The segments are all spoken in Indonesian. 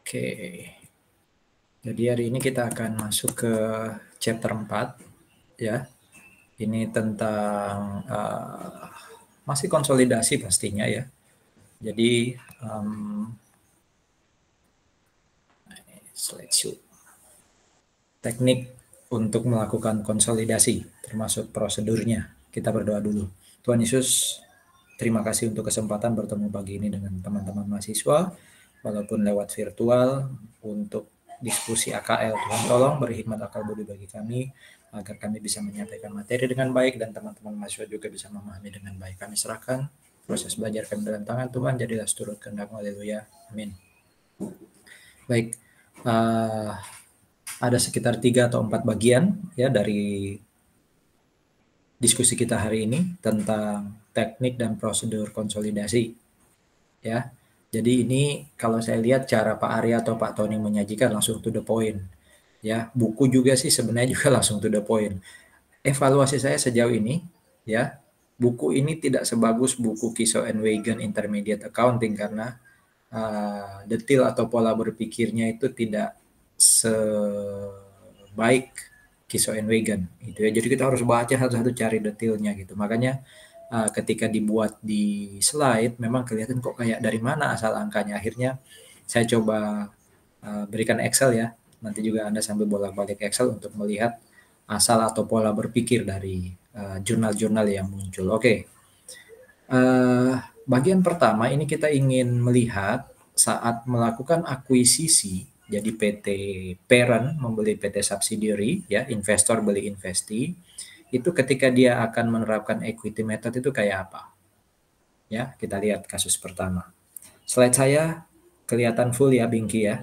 Oke, jadi hari ini kita akan masuk ke chapter 4 ya. Ini tentang masih konsolidasi pastinya ya. Jadi slideshow. Teknik untuk melakukan konsolidasi termasuk prosedurnya. Kita berdoa dulu. Tuhan Yesus, terima kasih untuk kesempatan bertemu pagi ini dengan teman-teman mahasiswa walaupun lewat virtual untuk diskusi AKL. Tuhan tolong beri hikmat akal budi bagi kami agar kami bisa menyampaikan materi dengan baik dan teman-teman mahasiswa juga bisa memahami dengan baik. Kami serahkan proses belajar kami dalam tangan Tuhan, jadilah seturut kehendak-Mu. Haleluya. Amin. Baik, ada sekitar 3 atau 4 bagian ya dari diskusi kita hari ini tentang teknik dan prosedur konsolidasi ya. Jadi ini kalau saya lihat cara Pak Arya atau Pak Tony menyajikan langsung to the point ya. Buku juga sih sebenarnya juga langsung to the point. Evaluasi saya sejauh ini ya, buku ini tidak sebagus buku Kiso and Wagon Intermediate Accounting karena detail atau pola berpikirnya itu tidak sebaik Kiso and Wagon gitu ya. Jadi kita harus baca satu-satu cari detailnya gitu. Makanya ketika dibuat di slide memang kelihatan kok kayak dari mana asal angkanya. Akhirnya saya coba berikan Excel ya. Nanti juga Anda sambil bolak-balik Excel untuk melihat asal atau pola berpikir dari jurnal-jurnal yang muncul. Oke. Bagian pertama ini kita ingin melihat saat melakukan akuisisi, jadi PT parent membeli PT subsidiary, ya investor beli investee, itu ketika dia akan menerapkan equity method itu kayak apa? Ya, kita lihat kasus pertama. Slide saya kelihatan full ya, Bingki ya?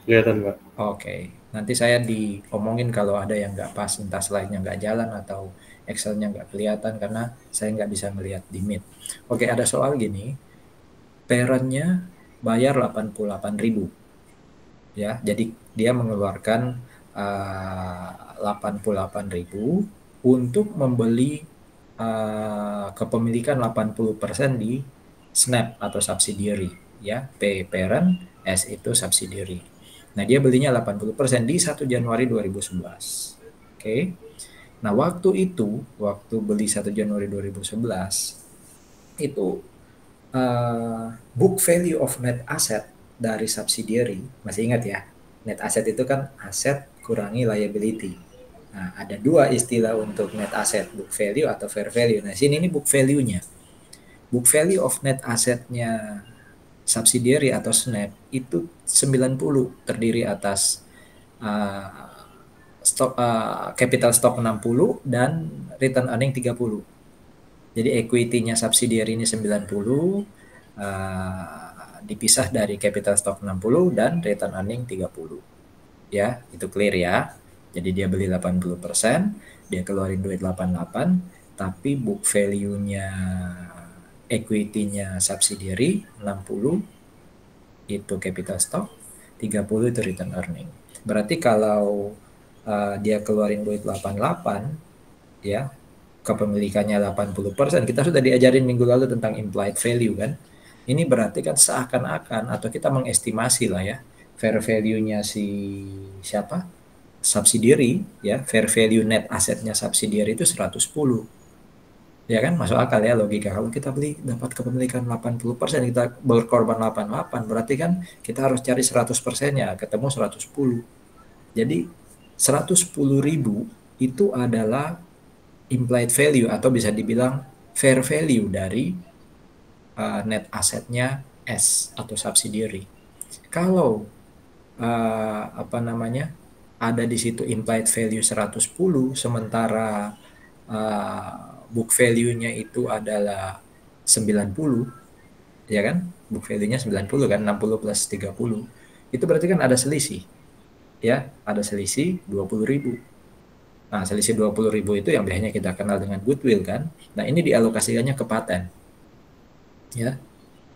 Kelihatan, Pak. Oke, nanti saya diomongin kalau ada yang nggak pas, entah slide-nya nggak jalan atau Excel-nya nggak kelihatan karena saya nggak bisa melihat di Meet. Oke, ada soal gini, parent-nya bayar 88.000 ya, jadi dia mengeluarkan 88.000 untuk membeli kepemilikan 80% di Snap atau subsidiary ya, P parent, S itu subsidiary. Nah, dia belinya 80% di 1 Januari 2011. Oke. Nah, waktu beli 1 Januari 2011 itu book value of net asset dari subsidiary, masih ingat ya? Net asset itu kan aset kurangi liability. Nah, ada dua istilah untuk net asset, book value atau fair value. Nah, sini ini book value-nya. Book value of net asset-nya subsidiary atau Snap itu 90, terdiri atas capital stock 60 dan return earning 30. Jadi equity-nya subsidiary ini 90, dipisah dari capital stock 60 dan return earning 30. Ya, itu clear ya. Jadi dia beli 80%, dia keluarin duit 88, tapi book value-nya equity-nya subsidiary 60 itu capital stock, 30 itu return earning. Berarti kalau dia keluarin duit 88 ya, kepemilikannya 80%, kita sudah diajarin minggu lalu tentang implied value kan. Ini berarti kan seakan-akan atau kita mengestimasi lah ya, fair value-nya si siapa? Subsidiary ya, fair value net asetnya subsidiary itu 110. Ya kan, masuk akal ya logika. Kalau kita beli dapat kepemilikan 80%, kita berkorban 88, berarti kan kita harus cari 100%-nya, ketemu 110. Jadi 110.000 itu adalah implied value atau bisa dibilang fair value dari net asetnya S atau subsidiary. Kalau ada di situ implied value 110, sementara book value-nya itu adalah 90, ya kan? Book value-nya 90 kan, 60 plus 30. Itu berarti kan ada selisih. Ya, ada selisih 20.000. Nah, selisih 20.000 itu yang biasanya kita kenal dengan goodwill kan. Nah, ini dialokasikannya ke paten. Ya.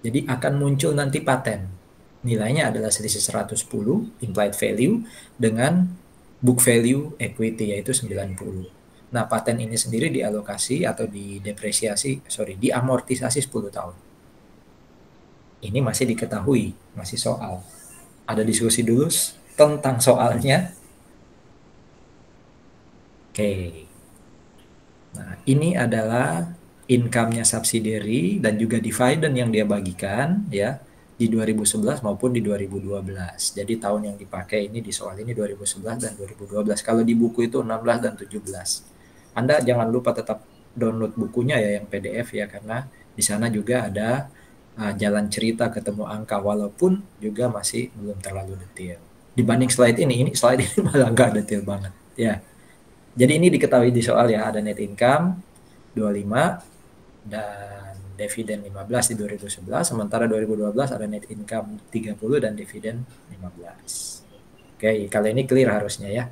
Jadi akan muncul nanti paten. Nilainya adalah selisih 110 implied value dengan book value equity yaitu 90. Nah, paten ini sendiri dialokasi atau diamortisasi 10 tahun. Ini masih diketahui, masih soal. Ada diskusi dulu tentang soalnya. Oke. Nah, ini adalah income-nya subsidiary dan juga dividend yang dia bagikan ya di 2011 maupun di 2012. Jadi tahun yang dipakai ini di soal ini 2011 dan 2012. Kalau di buku itu 16 dan 17. Anda jangan lupa tetap download bukunya ya yang PDF ya, karena di sana juga ada jalan cerita ketemu angka walaupun juga masih belum terlalu detail. Dibanding slide ini slide ini malah nggak detail banget ya. Jadi ini diketahui di soal ya, ada net income 25 dan dividen 15 di 2011, sementara 2012 ada net income 30 dan dividen 15. Oke, kali ini clear harusnya ya.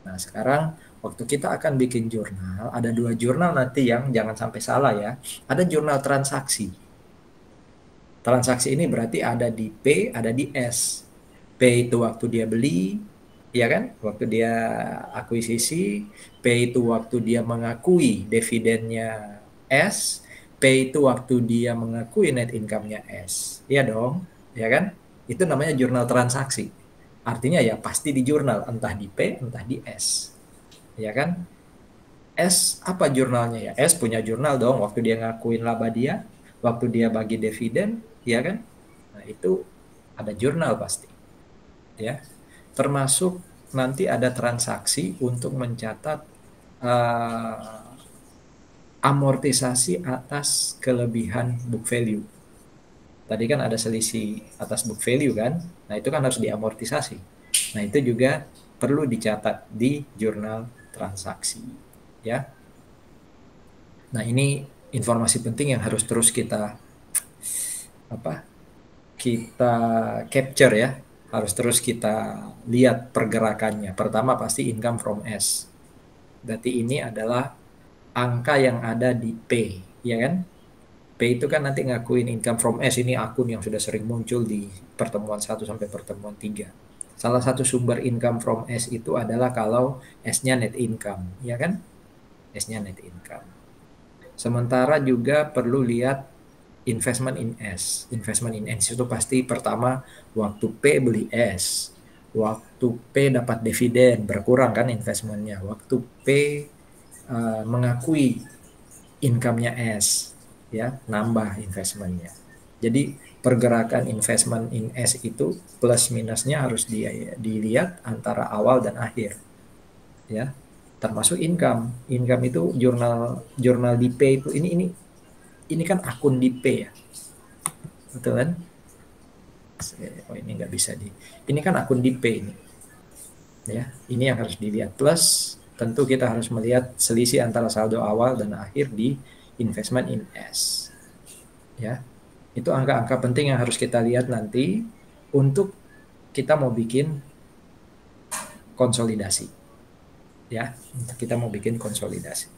Nah, sekarang waktu kita akan bikin jurnal, ada 2 jurnal nanti yang jangan sampai salah ya. Ada jurnal transaksi. Transaksi ini berarti ada di P, ada di S. P itu waktu dia beli, ya kan? Waktu dia akuisisi. P itu waktu dia mengakui dividennya S. P itu waktu dia mengakui net income-nya S. Iya dong, ya kan? Itu namanya jurnal transaksi. Artinya ya pasti di jurnal, entah di P, entah di S. Ya kan? S apa jurnalnya ya? S punya jurnal dong, waktu dia ngakuin laba dia, waktu dia bagi dividen, ya kan? Nah, itu ada jurnal pasti. Ya. Termasuk nanti ada transaksi untuk mencatat amortisasi atas kelebihan book value. Tadi kan ada selisih atas book value kan, nah itu kan harus diamortisasi. Nah itu juga perlu dicatat di jurnal transaksi, ya. Nah ini informasi penting yang harus terus kita kita capture ya, harus terus kita lihat pergerakannya. Pertama pasti income from S. Berarti ini adalah angka yang ada di P, ya kan? P itu kan nanti ngakuin income from S, ini akun yang sudah sering muncul di pertemuan 1 sampai pertemuan 3. Salah satu sumber income from S itu adalah kalau S-nya net income, ya kan? S-nya net income. Sementara juga perlu lihat investment in S. Investment in S itu pasti pertama waktu P beli S. Waktu P dapat dividen berkurang kan investmentnya. Waktu P mengakui income-nya S, ya nambah investmentnya. Jadi pergerakan investment in S itu plus minusnya harus dilihat antara awal dan akhir, ya. Termasuk income. Income itu jurnal di P itu ini kan akun di P ya, betul kan? Oh ini nggak bisa ini kan akun di P ini, ya. Ini yang harus dilihat. Plus tentu kita harus melihat selisih antara saldo awal dan akhir di investment in S, ya. Itu angka-angka penting yang harus kita lihat nanti untuk kita mau bikin konsolidasi, ya. Untuk kita mau bikin konsolidasi.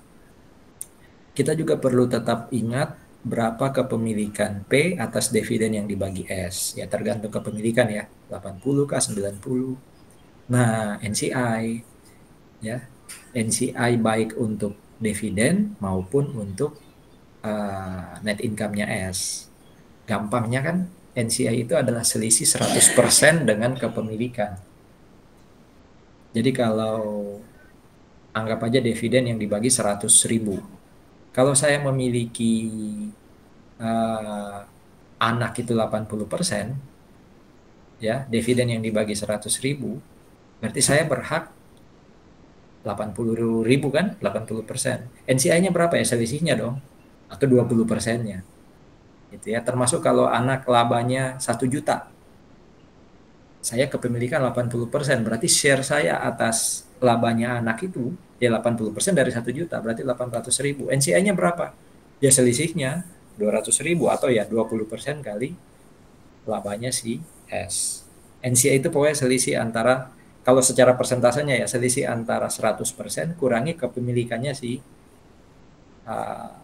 Kita juga perlu tetap ingat berapa kepemilikan P atas dividen yang dibagi S. Ya tergantung kepemilikan ya, 80 kah 90. Nah, NCI ya. NCI baik untuk dividen maupun untuk net income-nya S. Gampangnya kan NCI itu adalah selisih 100% dengan kepemilikan. Jadi kalau anggap aja dividen yang dibagi 100.000. Kalau saya memiliki anak itu 80%, ya, dividen yang dibagi 100.000, berarti saya berhak 80.000 kan, 80%. NCI-nya berapa ya selisihnya dong? Atau 20%-nya. Gitu ya, termasuk kalau anak labanya 1 juta. Saya kepemilikan 80%, berarti share saya atas labanya anak itu ya 80% dari 1 juta, berarti 800.000. NCI-nya berapa? Ya selisihnya 200.000 atau ya 20% kali labanya si S. NCI itu pokoknya selisih antara, kalau secara persentasenya ya selisih antara 100% kurangi kepemilikannya si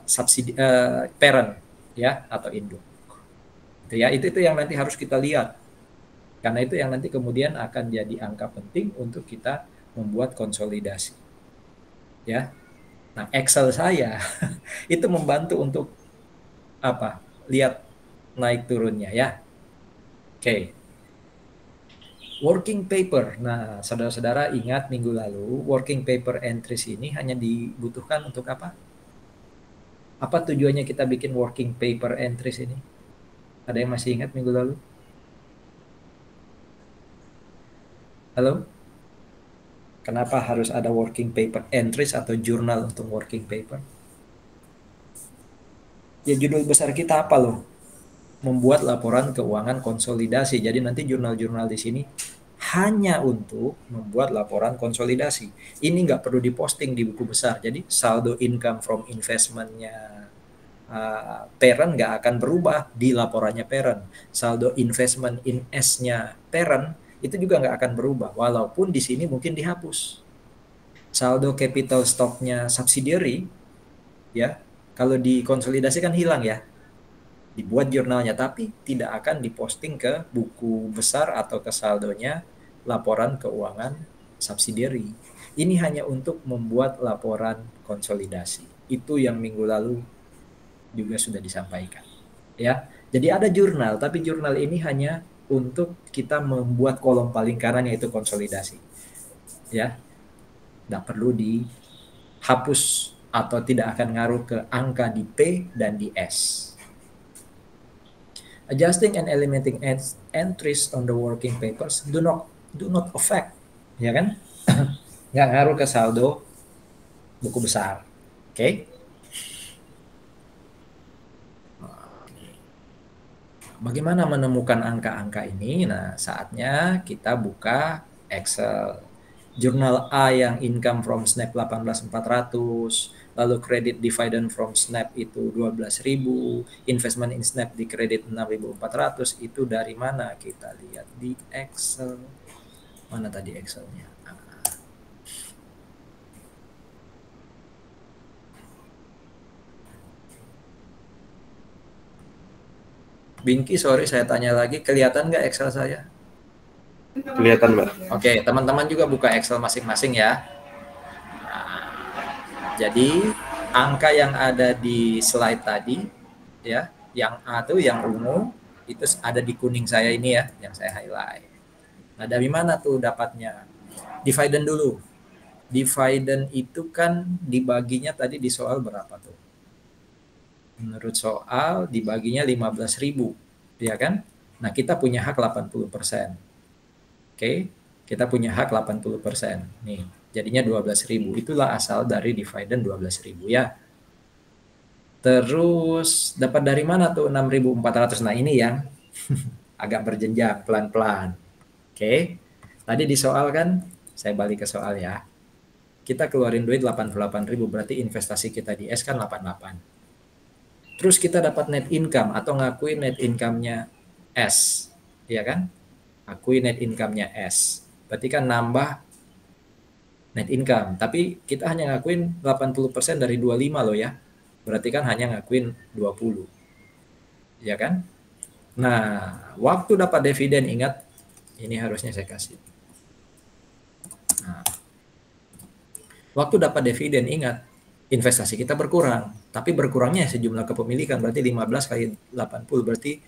subsidi parent ya atau induk. Itu ya, itu yang nanti harus kita lihat. Karena itu yang nanti kemudian akan jadi angka penting untuk kita membuat konsolidasi. Ya. Nah, Excel saya itu membantu untuk apa? Lihat naik turunnya ya. Oke. Working paper. Nah, saudara-saudara ingat minggu lalu, working paper entries ini hanya dibutuhkan untuk apa? Apa tujuannya kita bikin working paper entries ini? Ada yang masih ingat minggu lalu? Halo? Kenapa harus ada working paper entries atau jurnal untuk working paper? Ya judul besar kita apa loh? Membuat laporan keuangan konsolidasi. Jadi nanti jurnal-jurnal di sini hanya untuk membuat laporan konsolidasi. Ini nggak perlu diposting di buku besar. Jadi saldo income from investmentnya parent nggak akan berubah di laporannya parent. Saldo investment in S-nya parent itu juga nggak akan berubah. Walaupun di sini mungkin dihapus. Saldo capital stock-nya subsidiary, ya, kalau dikonsolidasikan hilang ya, dibuat jurnalnya, tapi tidak akan diposting ke buku besar atau ke saldonya laporan keuangan subsidiary. Ini hanya untuk membuat laporan konsolidasi. Itu yang minggu lalu juga sudah disampaikan. Ya, jadi ada jurnal, tapi jurnal ini hanya untuk kita membuat kolom paling kanan yaitu konsolidasi. Ya, tidak perlu dihapus atau tidak akan ngaruh ke angka di P dan di S. Adjusting and eliminating entries on the working papers do not affect, ya kan? Nggak ngaruh ke saldo buku besar. Oke? Okay? Bagaimana menemukan angka-angka ini? Nah, saatnya kita buka Excel. Jurnal A yang income from Snap 18.400, lalu kredit dividend from Snap itu 12.000, investment in Snap di kredit 6.400, itu dari mana? Kita lihat di Excel. Mana tadi Excelnya? Binky, sorry saya tanya lagi, kelihatan nggak Excel saya? Kelihatan, Mbak. Oke, teman-teman juga buka Excel masing-masing ya. Nah, jadi angka yang ada di slide tadi, ya, yang A itu yang ungu, itu ada di kuning saya ini ya, yang saya highlight. Nah, dari mana tuh dapatnya? Dividen dulu. Dividen itu kan dibaginya tadi di soal berapa tuh? Menurut soal dibaginya 15.000, ya kan? Nah, kita punya hak 80%. Oke, kita punya hak 80%. Nih, jadinya 12.000. Itulah asal dari dividen 12.000 ya. Terus dapat dari mana tuh 6.400? Nah, ini yang agak berjenjang pelan-pelan. Oke. Tadi di soal kan, saya balik ke soal ya. Kita keluarin duit 88.000, berarti investasi kita di S kan 88. Terus kita dapat net income atau ngakuin net income-nya S, ya kan? Akui net income-nya S. Berarti kan nambah net income. Tapi kita hanya ngakuin 80% dari 25 loh ya. Berarti kan hanya ngakuin 20. Ya kan? Nah, waktu dapat dividen, ingat, ini harusnya saya kasih. Nah, waktu dapat dividen, ingat, investasi kita berkurang. Tapi berkurangnya sejumlah kepemilikan, berarti 15 kali 80, berarti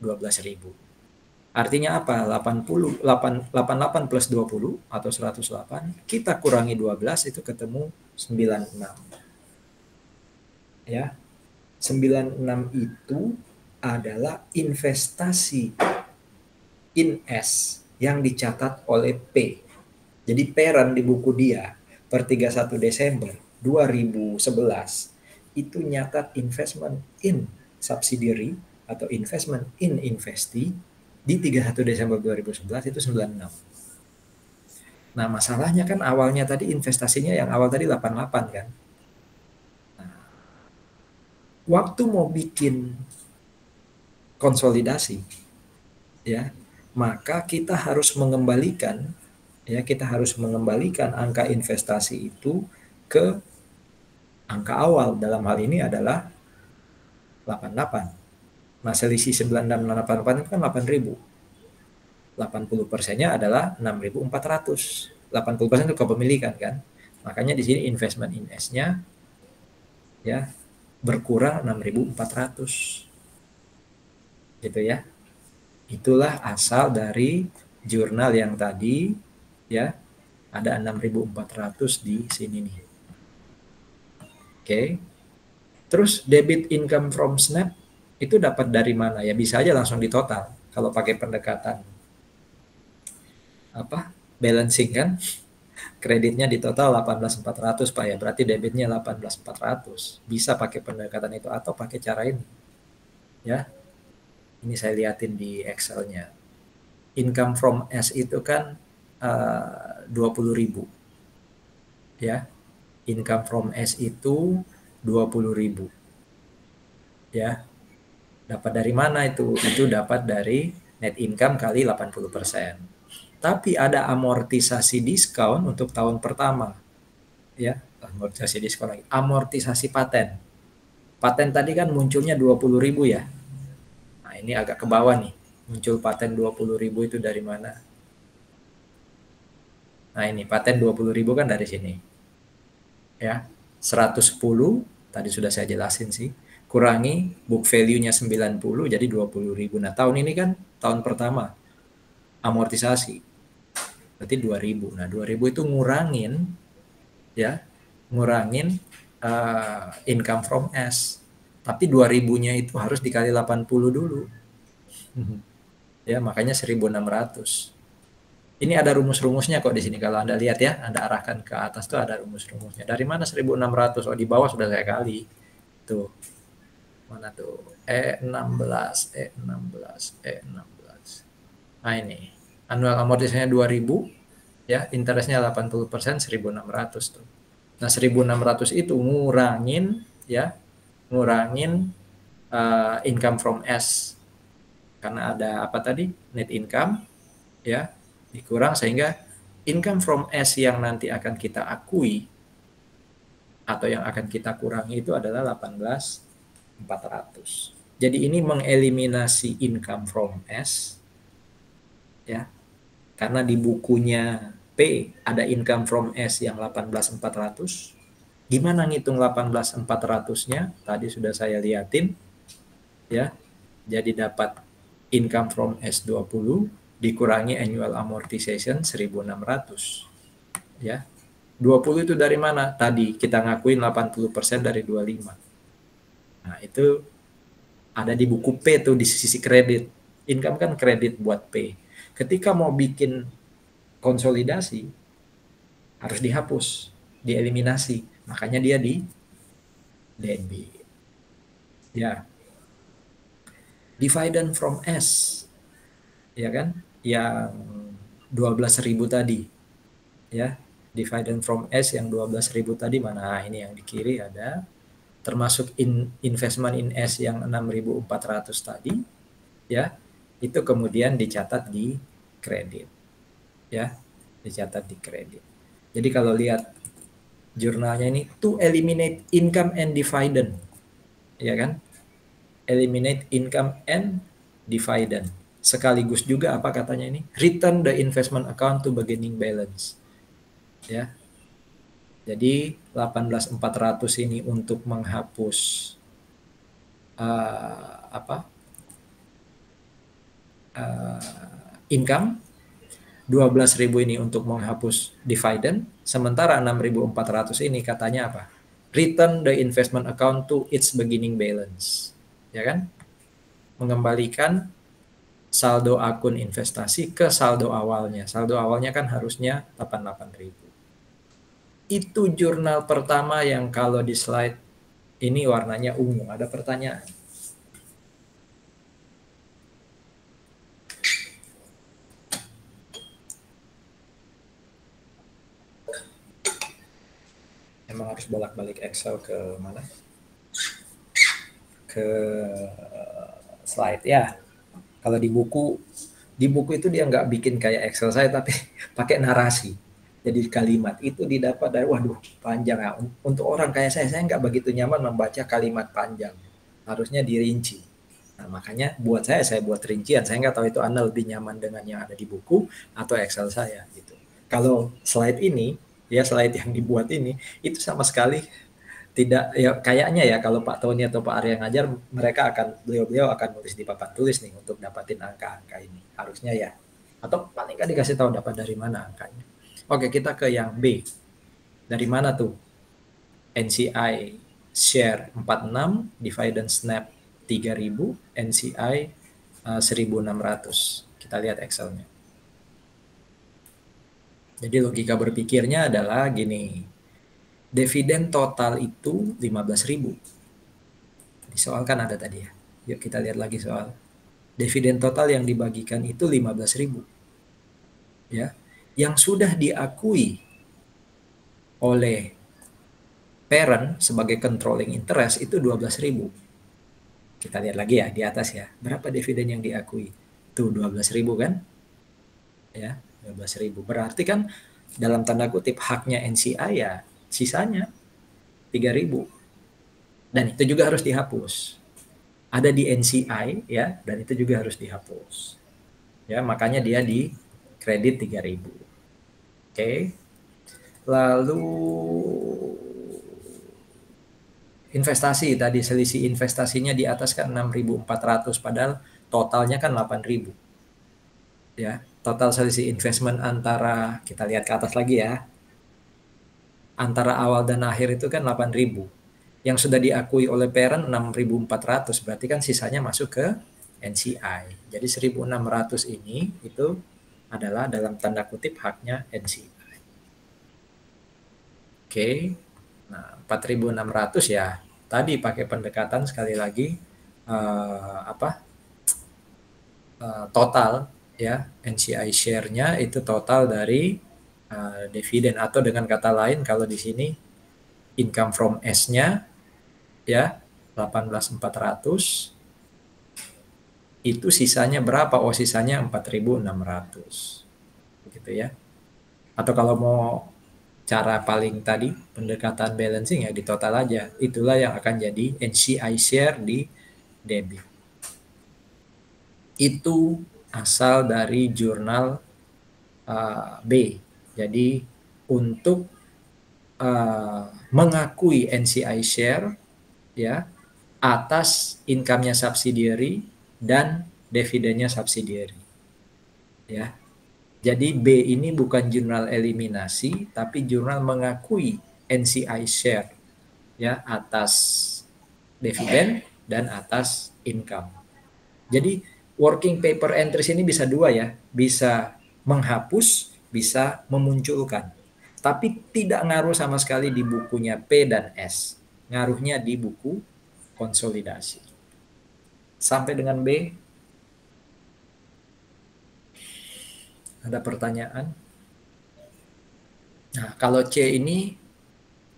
12.000. Artinya apa? 88 plus 20 atau 108, kita kurangi 12 itu ketemu 96. Ya. 96 itu adalah investasi in S yang dicatat oleh P. Jadi parent di buku dia per 31 Desember 2011 itu nyatat investment in subsidiary atau investment in investee di 31 Desember 2011 itu 96. Nah, masalahnya kan awalnya tadi investasinya yang awal tadi 88 kan. Nah, waktu mau bikin konsolidasi ya, maka kita harus mengembalikan angka investasi itu ke angka awal. Dalam hal ini adalah 88. Nah, selisih 9688 itu kan 8.000. 80%-nya adalah 6.400. 80% itu kepemilikan kan. Makanya di sini investment in S-nya ya berkurang 6.400. gitu ya. Itulah asal dari jurnal yang tadi ya, ada 6.400 di sini nih. Oke. Terus debit income from Snap itu dapat dari mana? Ya bisa aja langsung di total kalau pakai pendekatan apa? Balancing kan. Kreditnya di total 18.400 Pak ya. Berarti debitnya 18.400. Bisa pakai pendekatan itu atau pakai cara ini. Ya. Ini saya liatin di Excel-nya. Income from S itu kan 20.000 ya. Income from S itu 20.000 ya. Dapat dari mana itu? Itu dapat dari net income kali 80%. Tapi ada amortisasi diskon untuk tahun pertama ya. Amortisasi diskon lagi. Amortisasi paten. Paten tadi kan munculnya 20.000 ya. Nah, ini agak ke bawah nih. Muncul paten 20.000 itu dari mana? Nah, ini paten 20.000 kan dari sini. Ya. 110 tadi sudah saya jelasin sih. Kurangi book value-nya 90 jadi 20.000. Nah, tahun ini kan tahun pertama amortisasi. Berarti 2000. Nah, 2000 itu ngurangin ya, ngurangin income from S. Tapi 2000-nya itu harus dikali 80 dulu. Ya, makanya 1600. Ini ada rumus-rumusnya kok di sini kalau Anda lihat ya, Anda arahkan ke atas tuh ada rumus-rumusnya. Dari mana 1600? Oh, di bawah sudah saya kali. Tuh. Mana tuh? E16, E16, E16. Nah, ini. Annual amortisasinya 2000 ya, interestnya 80%, 1600 tuh. Nah, 1600 itu ngurangin ya, ngurangin income from S. Karena ada apa tadi? Net income ya, dikurang sehingga income from S yang nanti akan kita akui atau yang akan kita kurangi itu adalah 18.400. Jadi ini mengeliminasi income from S ya. Karena di bukunya P ada income from S yang 18.400. Gimana ngitung 18.400-nya? Tadi sudah saya liatin ya. Jadi dapat income from S 20 dikurangi annual amortization 1.600 ya. 20 itu dari mana? Tadi kita ngakuin 80% dari 25. Nah, itu ada di buku P tuh di sisi kredit. Income kan kredit buat P. Ketika mau bikin konsolidasi harus dihapus, dieliminasi. Makanya dia di debit. Ya. Dividend from S. Ya kan? Yang 12.000 tadi. Ya. Dividend from S yang 12.000 tadi mana? Ini yang di kiri ada. Termasuk investment in S yang 6.400 tadi. Ya. Itu kemudian dicatat di kredit. Ya. Dicatat di kredit. Jadi kalau lihat jurnalnya ini to eliminate income and dividend. Ya kan? Eliminate income and dividend. Sekaligus juga apa katanya ini? Return the investment account to beginning balance. Ya. Jadi 18.400 ini untuk menghapus income, 12.000 ini untuk menghapus dividend, sementara 6.400 ini katanya apa? Return the investment account to its beginning balance. Ya kan? Mengembalikan saldo akun investasi ke saldo awalnya. Saldo awalnya kan harusnya 88.000. Itu jurnal pertama yang kalau di slide ini warnanya ungu. Ada pertanyaan? Emang harus bolak-balik Excel ke mana? Ke slide ya. Kalau di buku itu dia nggak bikin kayak Excel saya tapi pakai narasi. Jadi kalimat itu didapat dari waduh panjang ya. Untuk orang kayak saya nggak begitu nyaman membaca kalimat panjang. Harusnya dirinci. Nah, makanya buat saya buat rincian. Saya nggak tahu itu Anda lebih nyaman dengan yang ada di buku atau Excel saya gitu. Kalau slide ini, ya slide yang dibuat ini, itu sama sekali tidak ya kayaknya ya kalau Pak Tony atau Pak Arya ngajar mereka beliau akan nulis di papan tulis nih untuk dapatin angka-angka ini harusnya ya, atau paling nggak dikasih tahu dapat dari mana angkanya. Oke, kita ke yang B. Dari mana tuh? NCI share 46, dividen snap 3000, NCI 1600. Kita lihat Excelnya. Jadi logika berpikirnya adalah gini. Dividen total itu 15.000. Di soal kan ada tadi ya. Yuk kita lihat lagi soal. Dividen total yang dibagikan itu 15.000. Ya. Yang sudah diakui oleh parent sebagai controlling interest itu 12.000. Kita lihat lagi ya di atas ya. Berapa dividen yang diakui? Tuh 12.000 kan? Ya, 12.000. Berarti kan dalam tanda kutip haknya NCI ya sisanya 3.000. Dan itu juga harus dihapus. Ada di NCI ya, dan itu juga harus dihapus. Ya, makanya dia di kredit 3.000. Oke. Lalu investasi tadi selisih investasinya di atas kan 6.400 padahal totalnya kan 8.000. Ya, total selisih investment antara kita lihat ke atas lagi ya. Antara awal dan akhir itu kan 8.000. Yang sudah diakui oleh parent 6.400 berarti kan sisanya masuk ke NCI. Jadi 1.600 ini itu adalah dalam tanda kutip haknya NCI. Oke. Nah, 4.600 ya. Tadi pakai pendekatan sekali lagi total ya, NCI share-nya itu total dari dividen, atau dengan kata lain kalau di sini income from S-nya ya 18.400, itu sisanya berapa? Oh, sisanya 4.600. Begitu ya. Atau kalau mau cara paling tadi pendekatan balancing ya di total aja. Itulah yang akan jadi NCI share di debit. Itu asal dari jurnal B. Jadi untuk mengakui NCI share ya atas income-nya subsidiary dan dividennya subsidiary. Ya. Jadi B ini bukan jurnal eliminasi tapi jurnal mengakui NCI share ya atas dividen dan atas income. Jadi working paper entries ini bisa dua ya, bisa menghapus, bisa memunculkan. Tapi tidak ngaruh sama sekali di bukunya P dan S. Ngaruhnya di buku konsolidasi. Sampai dengan B. Ada pertanyaan? Nah, kalau C ini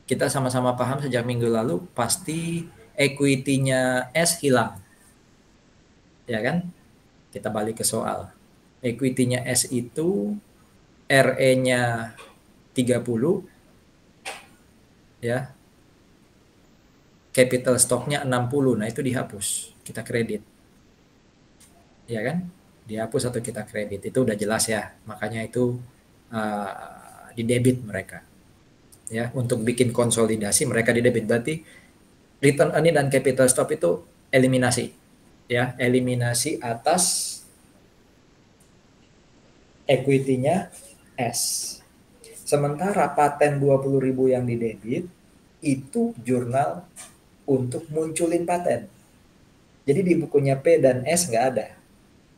kita sama-sama paham sejak minggu lalu pasti equity-nya S hilang. Ya kan? Kita balik ke soal. Equity-nya S itu RE-nya 30 ya. Capital stock-nya 60. Nah, itu dihapus. Kita kredit. Ya kan? Dihapus atau kita kredit. Itu udah jelas ya. Makanya itu di debit mereka. Ya, untuk bikin konsolidasi mereka di debit. Berarti return earning dan capital stock itu eliminasi. Ya, eliminasi atas equity-nya S. Sementara paten 20.000 yang di debit itu jurnal untuk munculin paten. Jadi di bukunya P dan S nggak ada.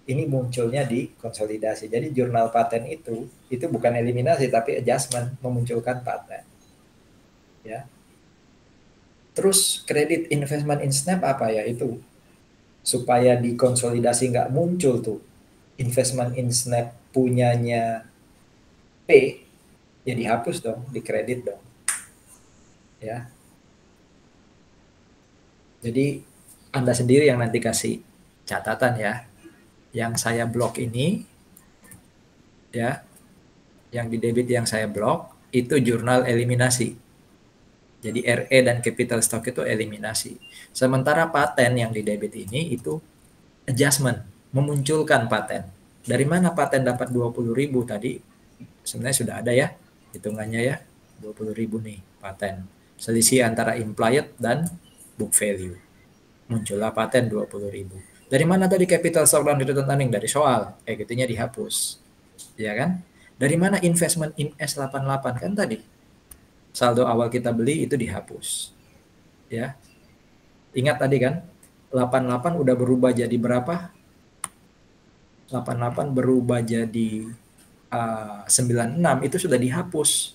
Ini munculnya di konsolidasi. Jadi jurnal paten itu bukan eliminasi tapi adjustment, memunculkan paten. Ya. Terus kredit investment in Snap apa ya itu? Supaya di konsolidasi nggak muncul tuh investment in Snap punyanya P, ya dihapus dong, dikredit dong. Ya. Jadi Anda sendiri yang nanti kasih catatan ya. Yang saya blok ini ya, yang di debit yang saya blok itu jurnal eliminasi. Jadi RE dan capital stock itu eliminasi. Sementara paten yang di debit ini itu adjustment, memunculkan paten. Dari mana paten dapat 20.000 tadi? Sebenarnya sudah ada ya hitungannya ya, 20.000 nih paten. Selisih antara implied dan book value. Muncullah paten 20.000. Dari mana tadi capital stock dan return earning? Dari soal. Equity-nya dihapus. Ya kan? Dari mana investment in S88? Kan tadi. Saldo awal kita beli itu dihapus. Ya. Ingat tadi kan? 88 udah berubah jadi berapa? 88 berubah jadi 96 itu sudah dihapus.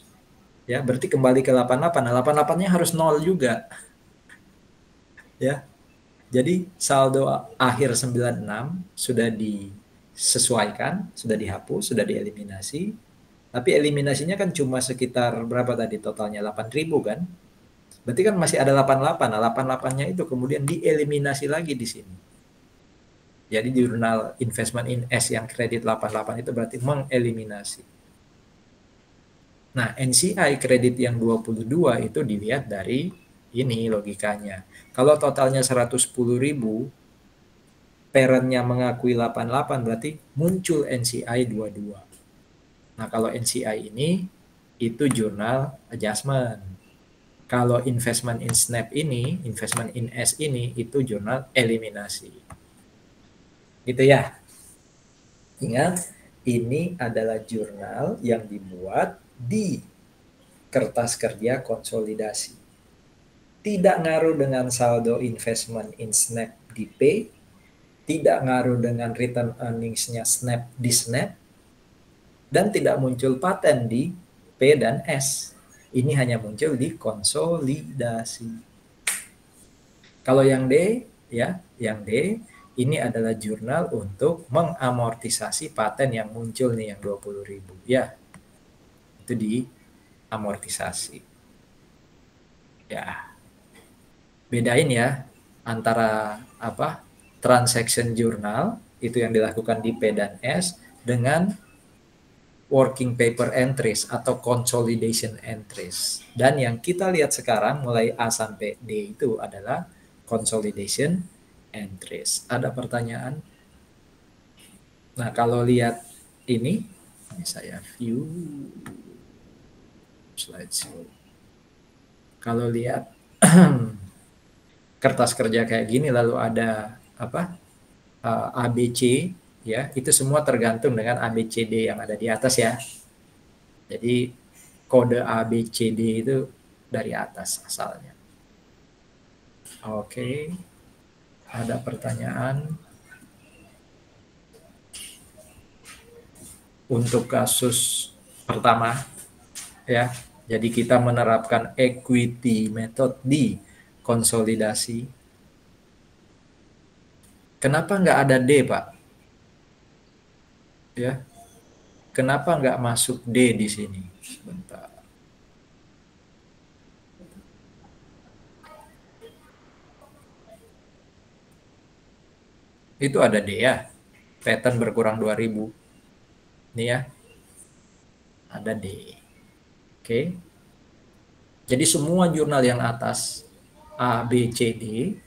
Ya, berarti kembali ke 88. Nah, 88-nya harus 0 juga. Ya. Jadi saldo akhir 96 sudah disesuaikan, sudah dihapus, sudah dieliminasi. Tapi eliminasinya kan cuma sekitar berapa tadi totalnya? 8.000 kan? Berarti kan masih ada 88. Nah, 88-nya itu kemudian dieliminasi lagi di sini. Jadi jurnal investment in S yang kredit 88 itu berarti mengeliminasi. Nah, NCI kredit yang 22 itu dilihat dari ini logikanya. Kalau totalnya 110.000, parentnya mengakui 88 berarti muncul NCI 22. Nah, kalau NCI ini itu jurnal adjustment. Kalau investment in SNAP ini, investment in S ini itu jurnal eliminasi. Gitu ya. Ingat, ini adalah jurnal yang dibuat di kertas kerja konsolidasi. Tidak ngaruh dengan saldo investment in SNAP di P, tidak ngaruh dengan return earnings-nya SNAP di SNAP, dan tidak muncul paten di P dan S. Ini hanya muncul di konsolidasi. Kalau yang D, ya, yang D, ini adalah jurnal untuk mengamortisasi paten yang muncul nih yang 20.000. Ya, itu diamortisasi. Ya, bedain ya antara apa transaction journal itu yang dilakukan di P dan S dengan working paper entries atau consolidation entries. Dan yang kita lihat sekarang mulai A sampai D itu adalah consolidation entries. Ada pertanyaan? Nah, kalau lihat ini saya view slideshow. Kalau lihat kertas kerja kayak gini lalu ada apa? ABC ya, itu semua tergantung dengan ABCD yang ada di atas ya. Jadi kode ABCD itu dari atas asalnya. Oke. Ada pertanyaan? Untuk kasus pertama ya. Jadi kita menerapkan equity method di konsolidasi. Kenapa nggak ada D, Pak? Ya. Kenapa nggak masuk D di sini? Sebentar. Itu ada D ya. Pattern berkurang 2000. Ini ya. Ada D. Oke. Jadi semua jurnal yang atas A, B, C, D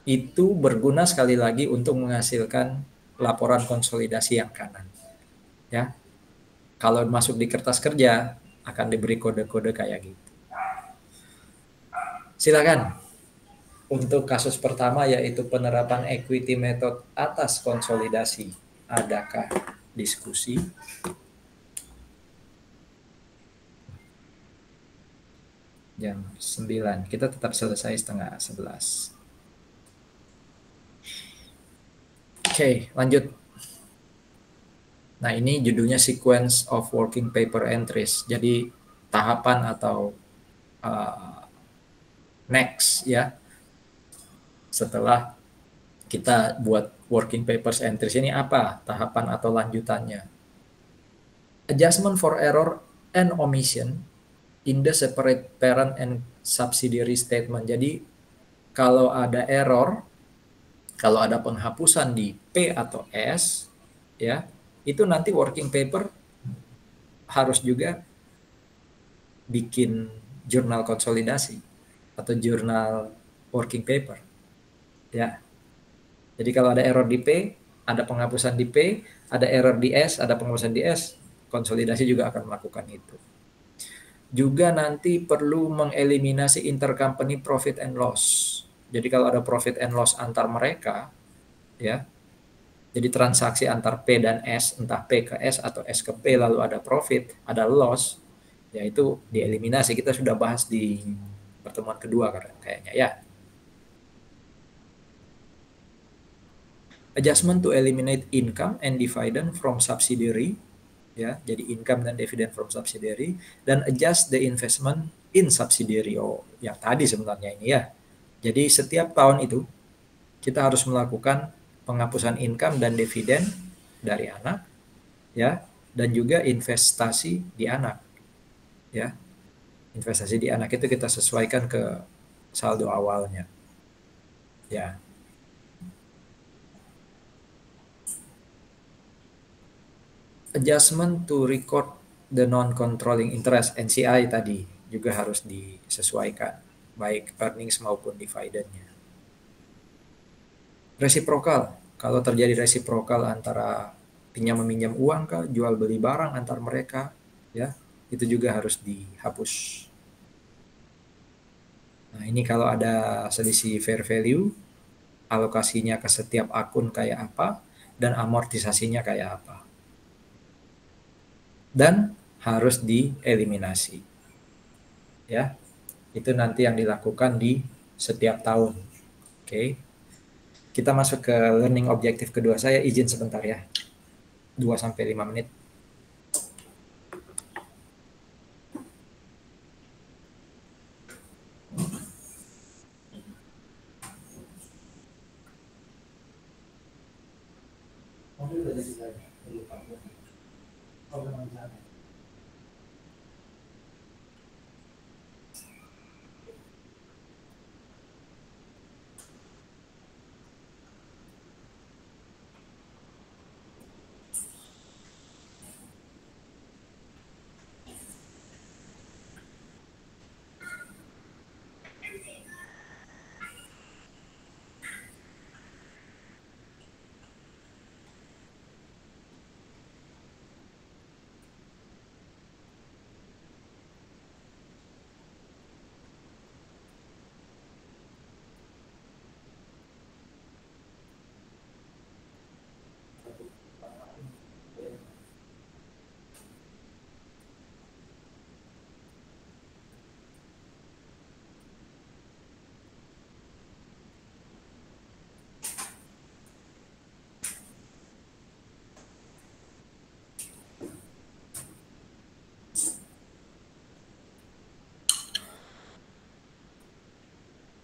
itu berguna sekali lagi untuk menghasilkan laporan konsolidasi yang kanan. Ya. Kalau masuk di kertas kerja akan diberi kode-kode kayak gitu. Silakan. Untuk kasus pertama yaitu penerapan equity method atas konsolidasi. Adakah diskusi? Jam 9. Kita tetap selesai setengah 11. Oke, lanjut. Nah, ini judulnya Sequence of Working Paper Entries. Jadi tahapan atau next ya. Setelah kita buat working papers entries ini apa tahapan atau lanjutannya? Adjustment for error and omission in the separate parent and subsidiary statement. Jadi kalau ada error, kalau ada penghapusan di P atau S, ya itu nanti working paper harus juga bikin jurnal konsolidasi atau jurnal working paper, ya. Jadi kalau ada error di P, ada penghapusan di P, ada error di S, ada penghapusan di S, konsolidasi juga akan melakukan itu. Juga nanti perlu mengeliminasi intercompany profit and loss. Jadi kalau ada profit and loss antar mereka, ya, jadi transaksi antar P dan S, entah P ke S atau S ke P, lalu ada profit, ada loss, ya itu dieliminasi. Kita sudah bahas di pertemuan kedua kayaknya ya. Adjustment to eliminate income and dividend from subsidiary, ya, jadi income dan dividend from subsidiary, dan adjust the investment in subsidiary. Oh, yang tadi sebenarnya ini ya. Jadi setiap tahun itu kita harus melakukan penghapusan income dan dividen dari anak, ya, dan juga investasi di anak, ya. Investasi di anak itu kita sesuaikan ke saldo awalnya, ya. Adjustment to record the non-controlling interest (NCI) tadi juga harus disesuaikan, baik earnings maupun dividennya. Resiprokal, kalau terjadi resiprokal antara pinjam meminjam uang kah, jual beli barang antar mereka, ya, itu juga harus dihapus. Nah, ini kalau ada selisih fair value, alokasinya ke setiap akun kayak apa, dan amortisasinya kayak apa. Dan harus dieliminasi. Ya, itu nanti yang dilakukan di setiap tahun. Oke. Kita masuk ke learning objektif kedua. Saya izin sebentar ya. 2-5 menit.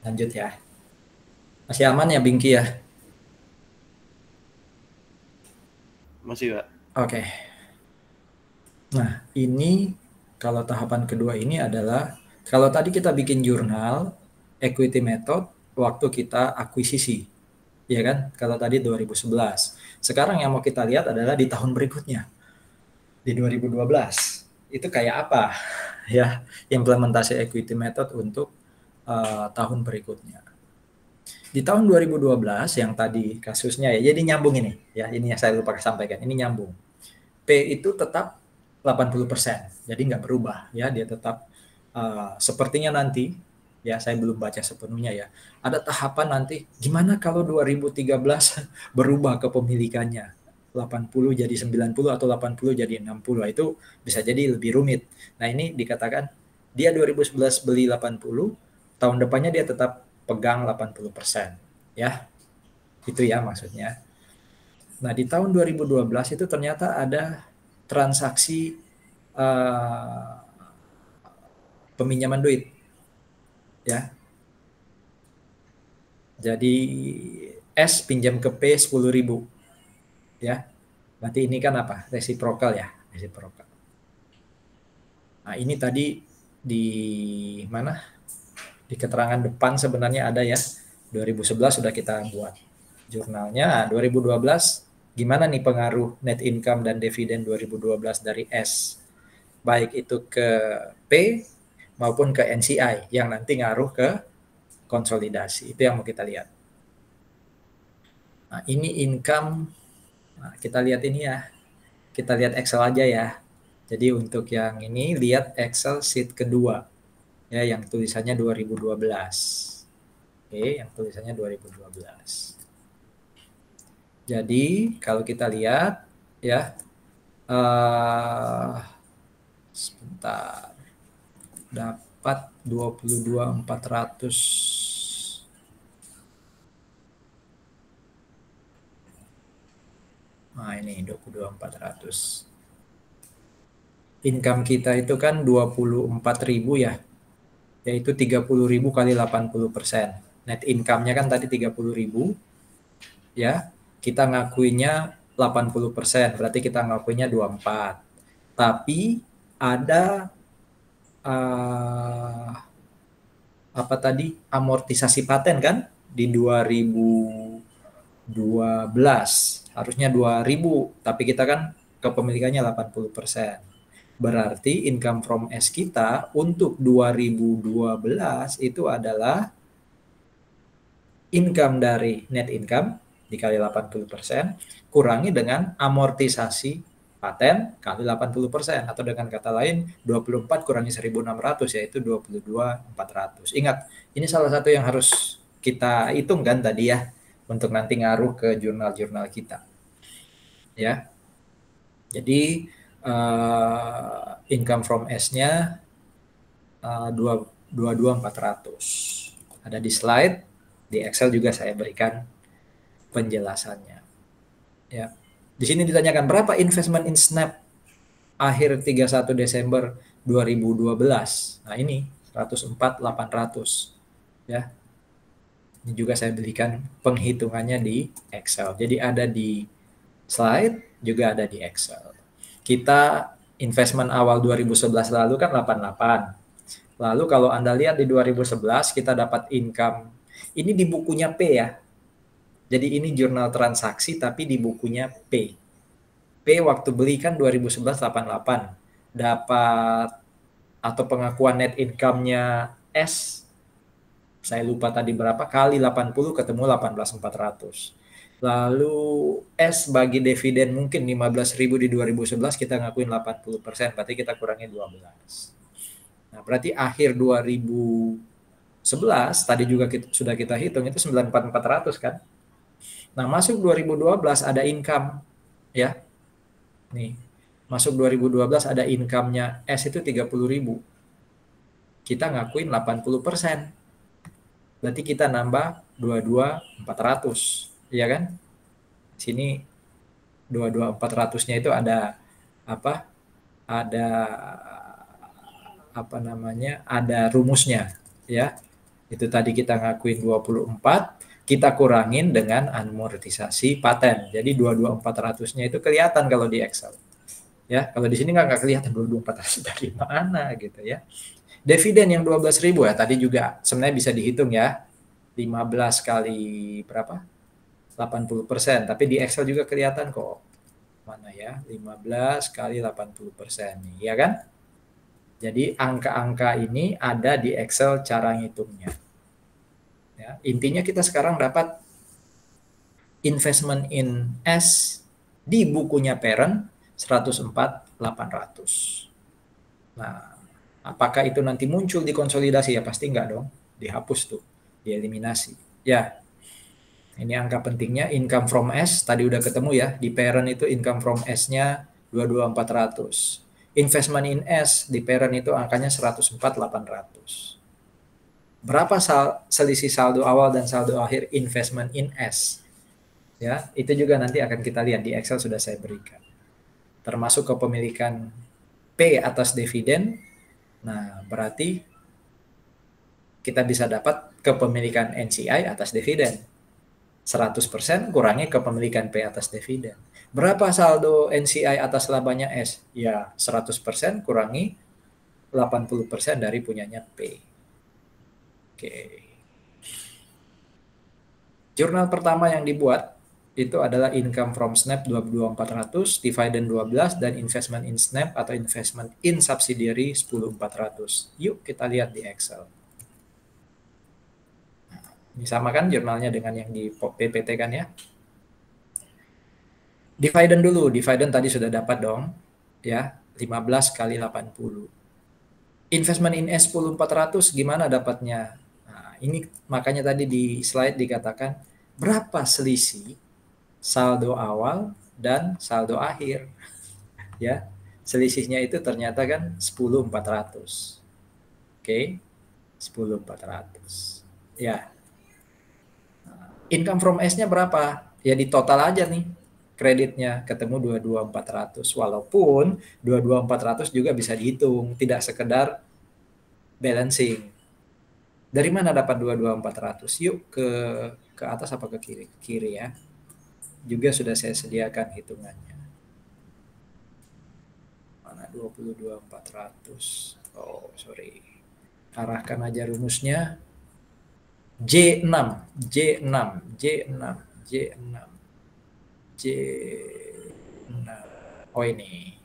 Lanjut ya. Masih aman ya Bingki ya? Masih, Pak. Oke. Nah, ini kalau tahapan kedua ini adalah kalau tadi kita bikin jurnal equity method waktu kita akuisisi. Ya kan? Kalau tadi 2011. Sekarang yang mau kita lihat adalah di tahun berikutnya. Di 2012. Itu kayak apa? Ya, implementasi equity method untuk tahun berikutnya. Di tahun 2012 yang tadi kasusnya ya, jadi nyambung ini ya, ini yang saya lupa sampaikan, ini nyambung. P itu tetap 80%, jadi nggak berubah ya, dia tetap sepertinya nanti ya, saya belum baca sepenuhnya ya. Ada tahapan nanti gimana kalau 2013 berubah kepemilikannya. 80 jadi 90 atau 80 jadi 60. Itu bisa jadi lebih rumit. Nah, ini dikatakan dia 2011 beli 80, tahun depannya dia tetap pegang 80%. Ya. Itu ya maksudnya. Nah, di tahun 2012 itu ternyata ada transaksi peminjaman duit. Ya. Jadi S pinjam ke P 10.000. Ya. Berarti ini kan apa? Resiprokal ya, resiprokal. Nah, ini tadi di mana? Di keterangan depan sebenarnya ada ya. 2011 sudah kita buat jurnalnya. Nah, 2012 gimana nih pengaruh net income dan dividen 2012 dari S? Baik itu ke P maupun ke NCI yang nanti ngaruh ke konsolidasi. Itu yang mau kita lihat. Nah, ini income. Nah, kita lihat ini ya. Kita lihat Excel aja ya. Jadi untuk yang ini lihat Excel sheet kedua ya yang tulisannya 2012. Oke, yang tulisannya 2012. Jadi kalau kita lihat ya sebentar dapat 22.400. Nah, ini 22.400. Income kita itu kan 24.000 ya. Yaitu 30.000 kali 80%. Net income-nya kan tadi 30.000 ya. Kita ngakuinya 80%, berarti kita ngakuinya 24. Tapi ada apa tadi amortisasi paten kan di 2012 harusnya 2.000 tapi kita kan kepemilikannya 80%. Berarti income from S kita untuk 2012 itu adalah income dari net income dikali 80% kurangi dengan amortisasi paten kali 80%, atau dengan kata lain 24 kurangi 1.600 yaitu 22.400. Ingat, ini salah satu yang harus kita hitung kan tadi ya untuk nanti ngaruh ke jurnal-jurnal kita. Ya. Jadi income from S-nya 22.400. Ada di slide, di Excel juga saya berikan penjelasannya. Ya. Di sini ditanyakan berapa investment in Snap akhir 31 Desember 2012. Nah, ini 104.800 ya. Ini juga saya berikan penghitungannya di Excel. Jadi ada di slide, juga ada di Excel. Kita investment awal 2011 lalu kan 88. Lalu kalau Anda lihat di 2011 kita dapat income. Ini di bukunya P ya. Jadi ini jurnal transaksi tapi di bukunya P. P waktu beli kan 2011 88. Dapat atau pengakuan net income-nya S, saya lupa tadi berapa, kali 80 ketemu 18.400. Lalu S bagi dividen mungkin 15.000 di 2011 kita ngakuin 80%, berarti kita kurangi 12. Nah, berarti akhir 2011 tadi juga sudah kita hitung itu 94.400 kan. Nah, masuk 2012 ada income ya. Nih, masuk 2012 ada income-nya S itu 30.000. Kita ngakuin 80%. Berarti kita nambah 22.400, ya kan? Sini 22.400-nya itu ada apa? Ada apa namanya? Ada rumusnya, ya. Itu tadi kita ngakuin 24, kita kurangin dengan amortisasi paten. Jadi 22.400-nya itu kelihatan kalau di Excel. Ya, kalau di sini nggak kelihatan 22.400 dari mana gitu ya. Dividen yang 12.000 ya tadi juga sebenarnya bisa dihitung ya. 15 kali berapa? 80%, tapi di Excel juga kelihatan kok. Mana ya? 15 kali 80% nih, ya kan? Jadi angka-angka ini ada di Excel cara ngitungnya. Ya, intinya kita sekarang dapat investment in S di bukunya parent 104.800. Nah, apakah itu nanti muncul di konsolidasi? Ya pasti enggak dong, dihapus tuh, dieliminasi. Ya, ini angka pentingnya, income from S, tadi udah ketemu ya, di parent itu income from S-nya 22.400. Investment in S, di parent itu angkanya 104.800. Berapa selisih saldo awal dan saldo akhir investment in S? Ya, itu juga nanti akan kita lihat di Excel sudah saya berikan. Termasuk kepemilikan P atas dividen. Nah, berarti kita bisa dapat kepemilikan NCI atas dividen. 100% kurangi kepemilikan P atas dividen. Berapa saldo NCI atas labanya S? Ya, 100% kurangi 80% dari punyanya P. Oke. Jurnal pertama yang dibuat itu adalah income from Snap 22.400, dividend 12, dan investment in Snap atau investment in subsidiary 10.400. Yuk kita lihat di Excel. Ini sama kan jurnalnya dengan yang di PPT kan ya. Dividend dulu, dividend tadi sudah dapat dong. Ya, 15 kali 80. Investment in S 10.400 gimana dapatnya? Nah, ini makanya tadi di slide dikatakan berapa selisih saldo awal dan saldo akhir. Ya, selisihnya itu ternyata kan 10.400. Oke, 10.400. Ya, income from S-nya berapa? Ya di total aja nih kreditnya ketemu 22.400. Walaupun 22.400 juga bisa dihitung, tidak sekedar balancing. Dari mana dapat 22.400? Yuk ke atas apa ke kiri? Ke kiri ya. Juga sudah saya sediakan hitungannya. Mana 22.400? Oh, sorry. Arahkan aja rumusnya. J6, J6, J6, J6, J6. Oh ini.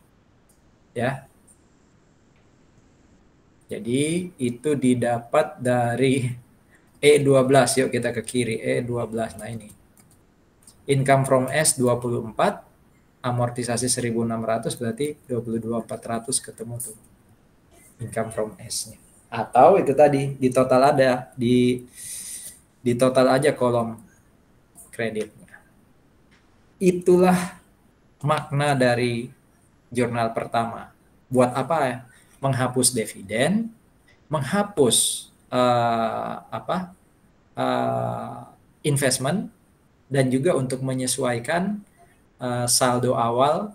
Ya. Jadi itu didapat dari E12. Yuk kita ke kiri. E12. Nah ini. Income from S 24. Amortisasi 1.600 berarti 22.400 ketemu tuh. Income from S-nya. Atau itu tadi di total ada. Di total aja kolom kreditnya. Itulah makna dari jurnal pertama. Buat apa ya? Menghapus dividen, menghapus investment, dan juga untuk menyesuaikan saldo awal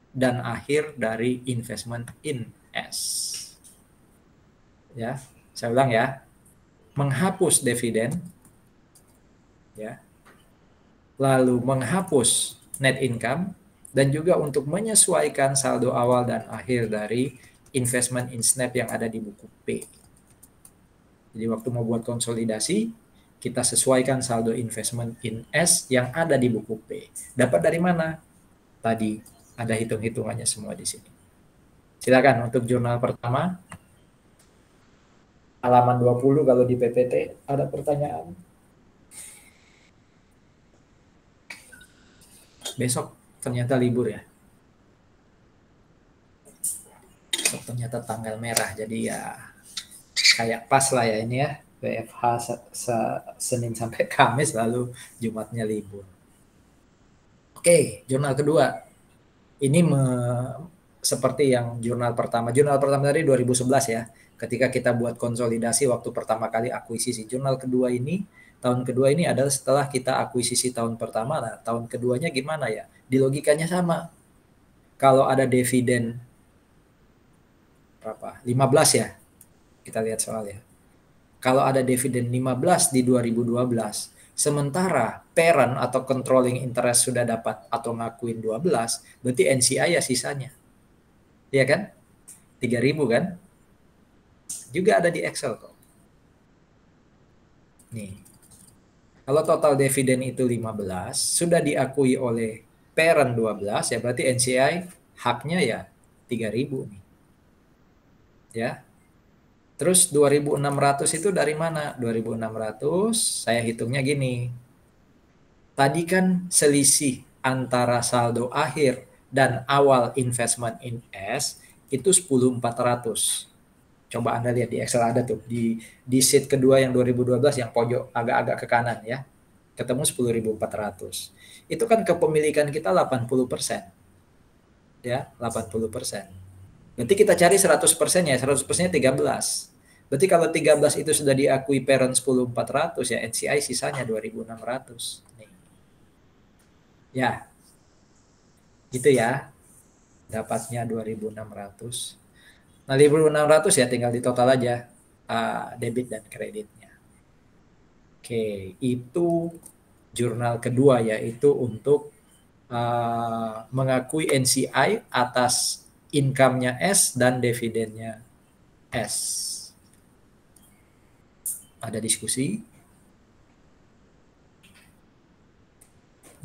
dan akhir dari investment in S. Ya, saya ulang ya. Menghapus dividen, ya. Lalu menghapus net income, dan juga untuk menyesuaikan saldo awal dan akhir dari investment in Snap yang ada di buku P. Jadi waktu mau buat konsolidasi, kita sesuaikan saldo investment in S yang ada di buku P. Dapat dari mana? Tadi ada hitung-hitungannya semua di sini. Silakan untuk jurnal pertama, halaman 20 kalau di PPT, ada pertanyaan? Besok ternyata libur ya. Besok ternyata tanggal merah, jadi ya kayak pas lah ya ini ya. WFH Senin sampai Kamis, lalu Jumatnya libur. Oke, jurnal kedua. Ini seperti yang jurnal pertama. Jurnal pertama dari 2011 ya. Ketika kita buat konsolidasi waktu pertama kali akuisisi. Jurnal kedua ini, tahun kedua ini adalah setelah kita akuisisi tahun pertama. Nah, tahun keduanya gimana ya? Di logikanya sama. Kalau ada dividen berapa? 15 ya. Kita lihat soalnya. Kalau ada dividen 15 di 2012, sementara parent atau controlling interest sudah dapat atau ngakuin 12, berarti NCI ya sisanya. Iya kan? 3.000 kan? Juga ada di Excel kok. Nih. Kalau total dividen itu 15, sudah diakui oleh parent 12, ya berarti NCI haknya ya 3.000 nih. Ya. Terus 2.600 itu dari mana? 2.600 saya hitungnya gini. Tadi kan selisih antara saldo akhir dan awal investment in S itu 10.400. Coba Anda lihat di Excel ada tuh. Di sheet kedua yang 2012 yang pojok agak-agak ke kanan ya. Ketemu 10.400. Itu kan kepemilikan kita 80%. Ya, 80%. Berarti kita cari 100% ya. 100%-nya 13. Berarti kalau 13 itu sudah diakui parent 10.400 ya NCI sisanya 2.600. Nih. Ya. Gitu ya. Dapatnya 2.600. Nah, 1.600 ya tinggal di total aja debit dan kreditnya. Oke, itu jurnal kedua yaitu untuk mengakui NCI atas income-nya S dan dividennya S. Ada diskusi?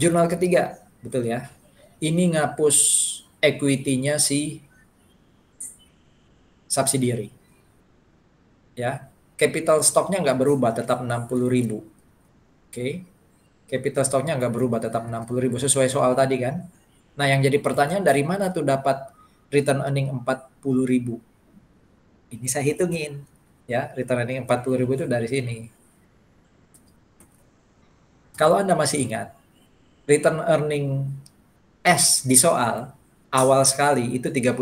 Jurnal ketiga, betul ya. Ini ngapus equity-nya si subsidiary. Ya, capital stock-nya nggak berubah, tetap 60.000. Oke. Capital stock-nya nggak berubah, tetap 60.000 sesuai soal tadi kan. Nah, yang jadi pertanyaan dari mana tuh dapat return earning 40.000. Ini saya hitungin ya, return earning 40.000 itu dari sini. Kalau Anda masih ingat, return earning S di soal awal sekali itu 30.000.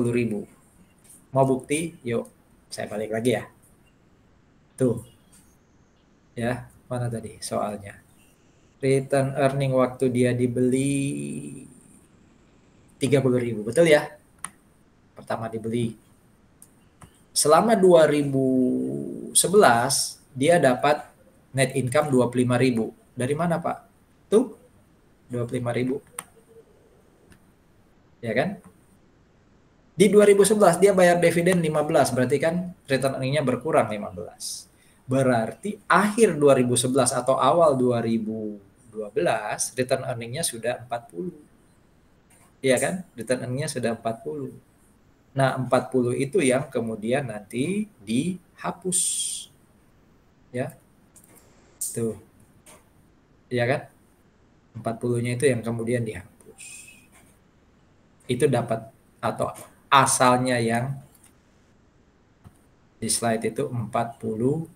Mau bukti? Yuk, saya balik lagi ya. Tuh, ya, mana tadi soalnya? Return earning waktu dia dibeli 30.000, betul ya? Pertama dibeli. Selama 2011, dia dapat net income 25.000. Dari mana, Pak? Tuh, 25.000. Ya kan? Di 2011 dia bayar dividen 15, berarti kan return earning-nya berkurang 15. Berarti akhir 2011 atau awal 2012 return earning-nya sudah 40. Iya kan? Return earning-nya sudah 40. Nah, 40 itu yang kemudian nanti dihapus. Ya. Tuh. Iya kan? 40-nya itu yang kemudian dihapus. Itu dapat atau asalnya yang di slide itu 40,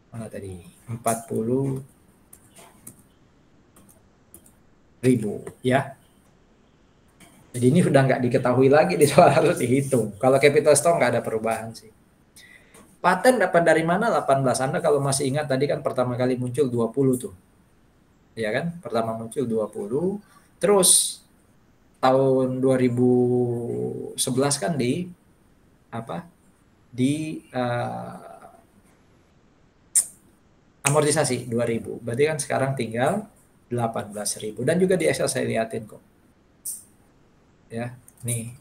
mana tadi? 40.000 ya. Jadi ini udah nggak diketahui lagi di soal, harus dihitung. Kalau capital stock nggak ada perubahan sih. Paten dapat dari mana 18? Anda kalau masih ingat tadi kan pertama kali muncul 20 tuh. Ya kan? Pertama muncul 20. Terus tahun 2011 kan di apa? Di amortisasi 2.000. Berarti kan sekarang tinggal 18.000. Dan juga di Excel saya liatin kok. Ya, nih.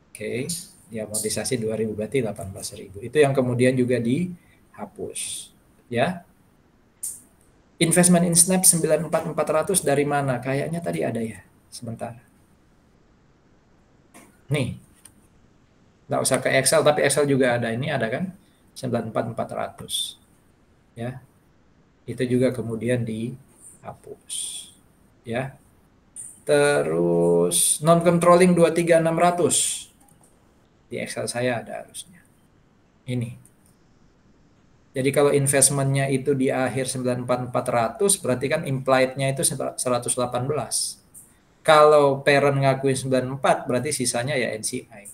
Oke, di amortisasi 2.000 berarti 18.000. Itu yang kemudian juga dihapus. Ya. Investment in Snap 94.400 dari mana? Kayaknya tadi ada ya. Sebentar. Nih. Nggak usah ke Excel, tapi Excel juga ada. Ini ada kan? 94.400. Ya. Itu juga kemudian dihapus. Ya. Terus non-controlling 23.600. Di Excel saya ada harusnya. Ini. Jadi kalau investmentnya itu di akhir 94.400, berarti kan implied-nya itu 118. Kalau parent ngakuin 94, berarti sisanya ya NCI.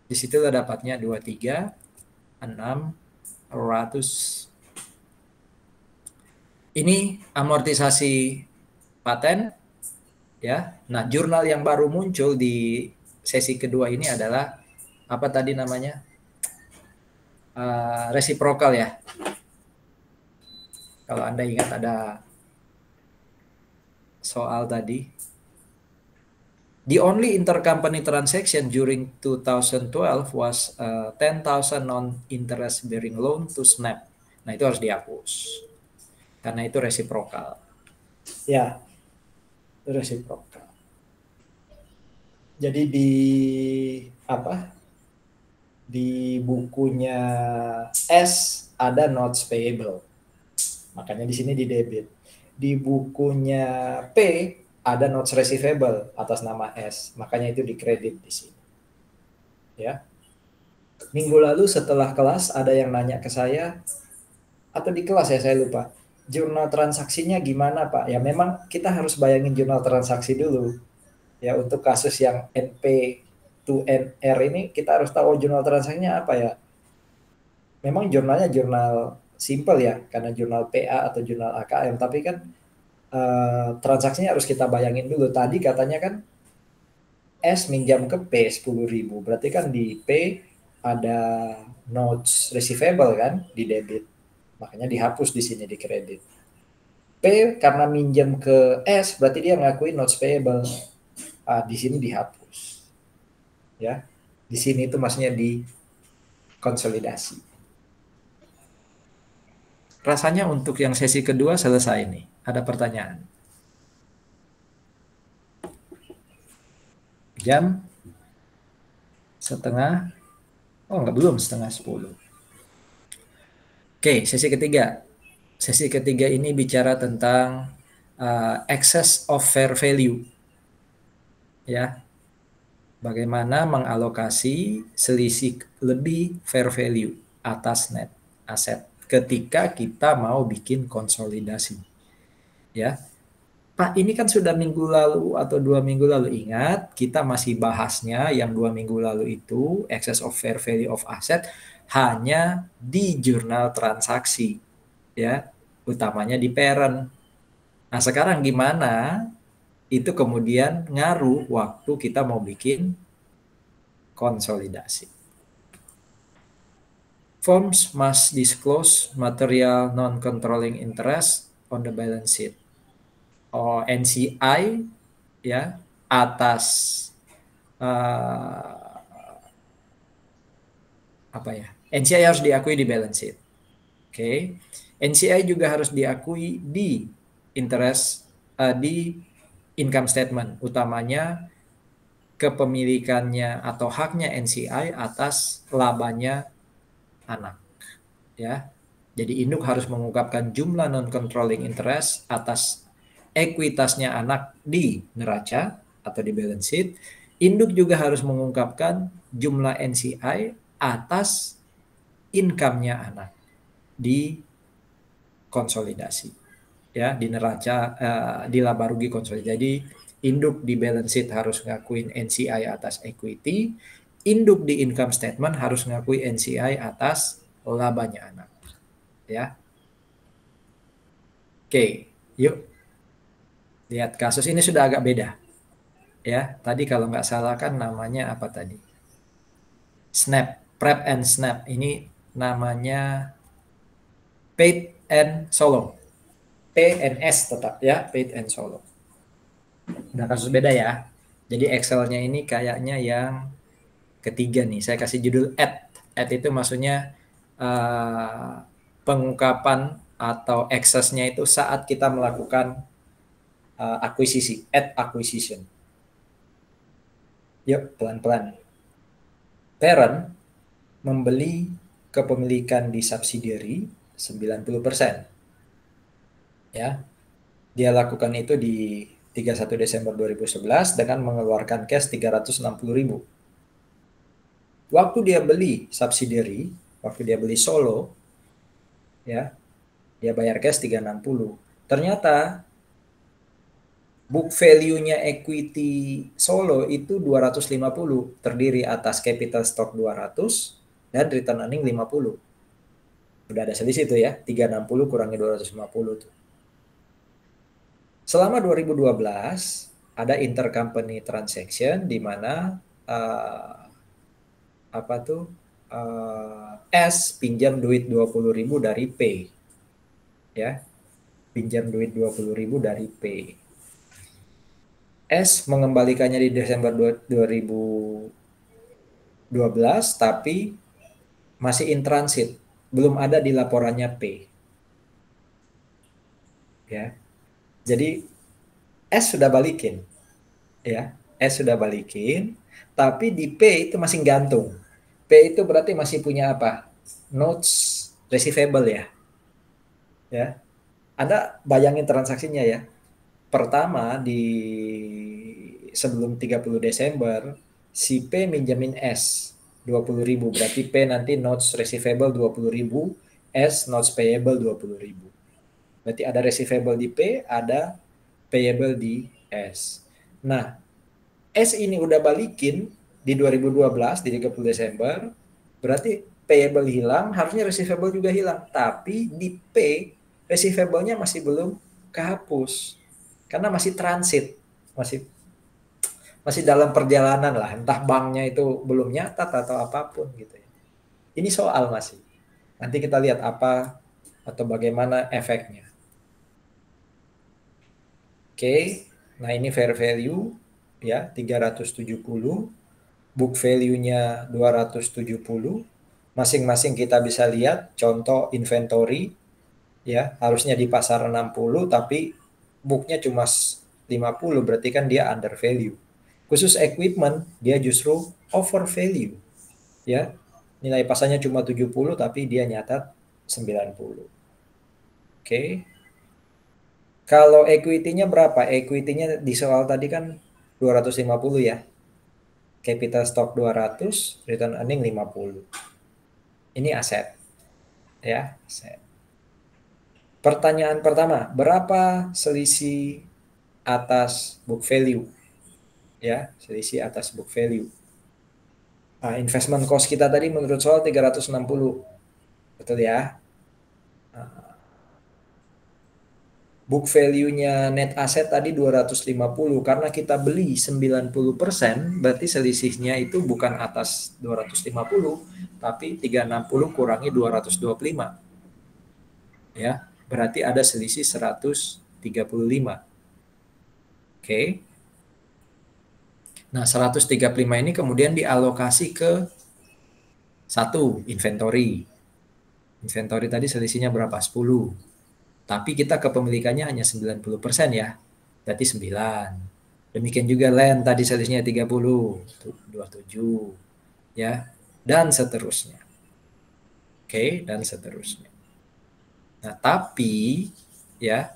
Di situ dapatnya 23.600. Ini amortisasi paten ya. Nah, jurnal yang baru muncul di sesi kedua ini adalah apa tadi namanya? Reciprocal ya. Kalau Anda ingat ada soal tadi. The only intercompany transaction during 2012 was 10,000 non-interest bearing loan to Snap. Nah, itu harus dihapus. Karena itu reciprocal. Ya, itu reciprocal. Jadi di apa? Di bukunya S ada notes payable. Makanya di sini di debit. Di bukunya P ada notes receivable atas nama S. Makanya itu di kredit di sini. Ya. Minggu lalu setelah kelas ada yang nanya ke saya, atau di kelas ya saya lupa, jurnal transaksinya gimana Pak? Ya memang kita harus bayangin jurnal transaksi dulu. Ya untuk kasus yang NP to NR ini kita harus tahu jurnal transaksinya apa ya. Memang jurnalnya jurnal simple ya, karena jurnal PA atau jurnal AKM, tapi kan transaksinya harus kita bayangin dulu. Tadi katanya kan S minjam ke P 10.000, berarti kan di P ada notes receivable kan di debit, makanya dihapus di sini di kredit. P karena minjam ke S berarti dia ngakuin notes payable, di sini dihapus. Ya, di sini itu maksudnya di konsolidasi. Rasanya untuk yang sesi kedua selesai nih. Ada pertanyaan? Jam setengah, oh enggak, belum setengah 10. Oke, sesi ketiga. Sesi ketiga ini bicara tentang excess of fair value. ya. Bagaimana mengalokasi selisih lebih fair value atas net aset ketika kita mau bikin konsolidasi, ya. Pak, ini kan sudah minggu lalu atau 2 minggu lalu. Ingat, kita masih bahasnya yang 2 minggu lalu itu excess of fair value of asset hanya di jurnal transaksi, ya, utamanya di parent. Nah, sekarang gimana itu kemudian ngaruh waktu kita mau bikin konsolidasi. Firms must disclose material non-controlling interest on the balance sheet. NCI, ya, atas apa ya? NCI harus diakui di balance sheet. Oke. NCI juga harus diakui di interest di income statement, utamanya kepemilikannya atau haknya NCI atas labanya anak, ya. Jadi induk harus mengungkapkan jumlah non-controlling interest atas ekuitasnya anak di neraca atau di balance sheet. Induk juga harus mengungkapkan jumlah NCI atas income-nya anak di konsolidasi, ya, di neraca, di laba rugi konsolidasi. Jadi induk di balance sheet harus ngakuin NCI atas equity, induk di income statement harus ngakui NCI atas labanya anak, ya. Oke, yuk lihat kasus ini sudah agak beda, ya. Tadi kalau nggak salah kan namanya apa tadi? Snap, Prep and Snap. Ini namanya Paid and Solo. PNS tetap, ya, Paid and Solo. Udah kasus beda ya. Jadi Excel-nya ini kayaknya yang ketiga nih. Saya kasih judul add. Add itu maksudnya pengungkapan atau access-nya itu saat kita melakukan akuisisi, add acquisition. Yuk, pelan-pelan. Parent membeli kepemilikan di subsidiary 90%. Ya. Dia lakukan itu di 31 Desember 2011 dengan mengeluarkan cash 360.000. Waktu dia beli subsidiary, waktu dia beli Solo, ya, dia bayar cash 360. Ternyata book value-nya equity Solo itu 250, terdiri atas capital stock 200 dan return earning 50. Udah ada selisih tuh ya, 360 kurangi 250 tuh. Selama 2012 ada intercompany transaction di mana apa tuh S pinjam duit 20.000 dari P, ya, pinjam duit 20.000 dari P. S mengembalikannya di Desember 2012 tapi masih in transit, belum ada di laporannya P, ya. Jadi S sudah balikin, ya, S sudah balikin, tapi di P itu masih gantung. P itu berarti masih punya apa? Notes receivable, ya. Ya. Anda bayangin transaksinya ya. Pertama di sebelum 30 Desember si P minjemin S 20.000, berarti P nanti notes receivable 20.000, S notes payable 20.000. Berarti ada receivable di P, ada payable di S. Nah, S ini udah balikin di 2012 di 30 Desember, berarti payable hilang, harusnya receivable juga hilang. Tapi di P, receivable-nya masih belum kehapus. Karena masih transit, masih dalam perjalanan lah, entah banknya itu belum nyatat atau apapun gitu ya. Ini soal masih. Nanti kita lihat apa atau bagaimana efeknya. Oke, nah ini fair value ya 370, book value-nya 270. Masing-masing kita bisa lihat contoh inventory ya, harusnya di pasar 60 tapi booknya cuma 50, berarti kan dia under value. Khusus equipment dia justru over value, ya. Nilai pasarnya cuma 70 tapi dia nyatat 90. Oke. Kalau equity-nya berapa? Equity-nya di soal tadi kan 250 ya. Capital stock 200, return earning 50. Ini aset. Ya, aset. Pertanyaan pertama, berapa selisih atas book value? Ya, selisih atas book value. Nah, investment cost kita tadi menurut soal 360. Betul ya? Nah, book value-nya net asset tadi 250. Karena kita beli 90%, berarti selisihnya itu bukan atas 250, tapi 360 kurangi 225. Ya, berarti ada selisih 135. Oke. Nah, 135 ini kemudian dialokasi ke satu inventory. Inventory tadi selisihnya berapa? 10. Tapi kita kepemilikannya hanya 90% ya. Berarti 9. Demikian juga land tadi selisihnya 30, 27 ya. Dan seterusnya. Oke, dan seterusnya. Nah, tapi ya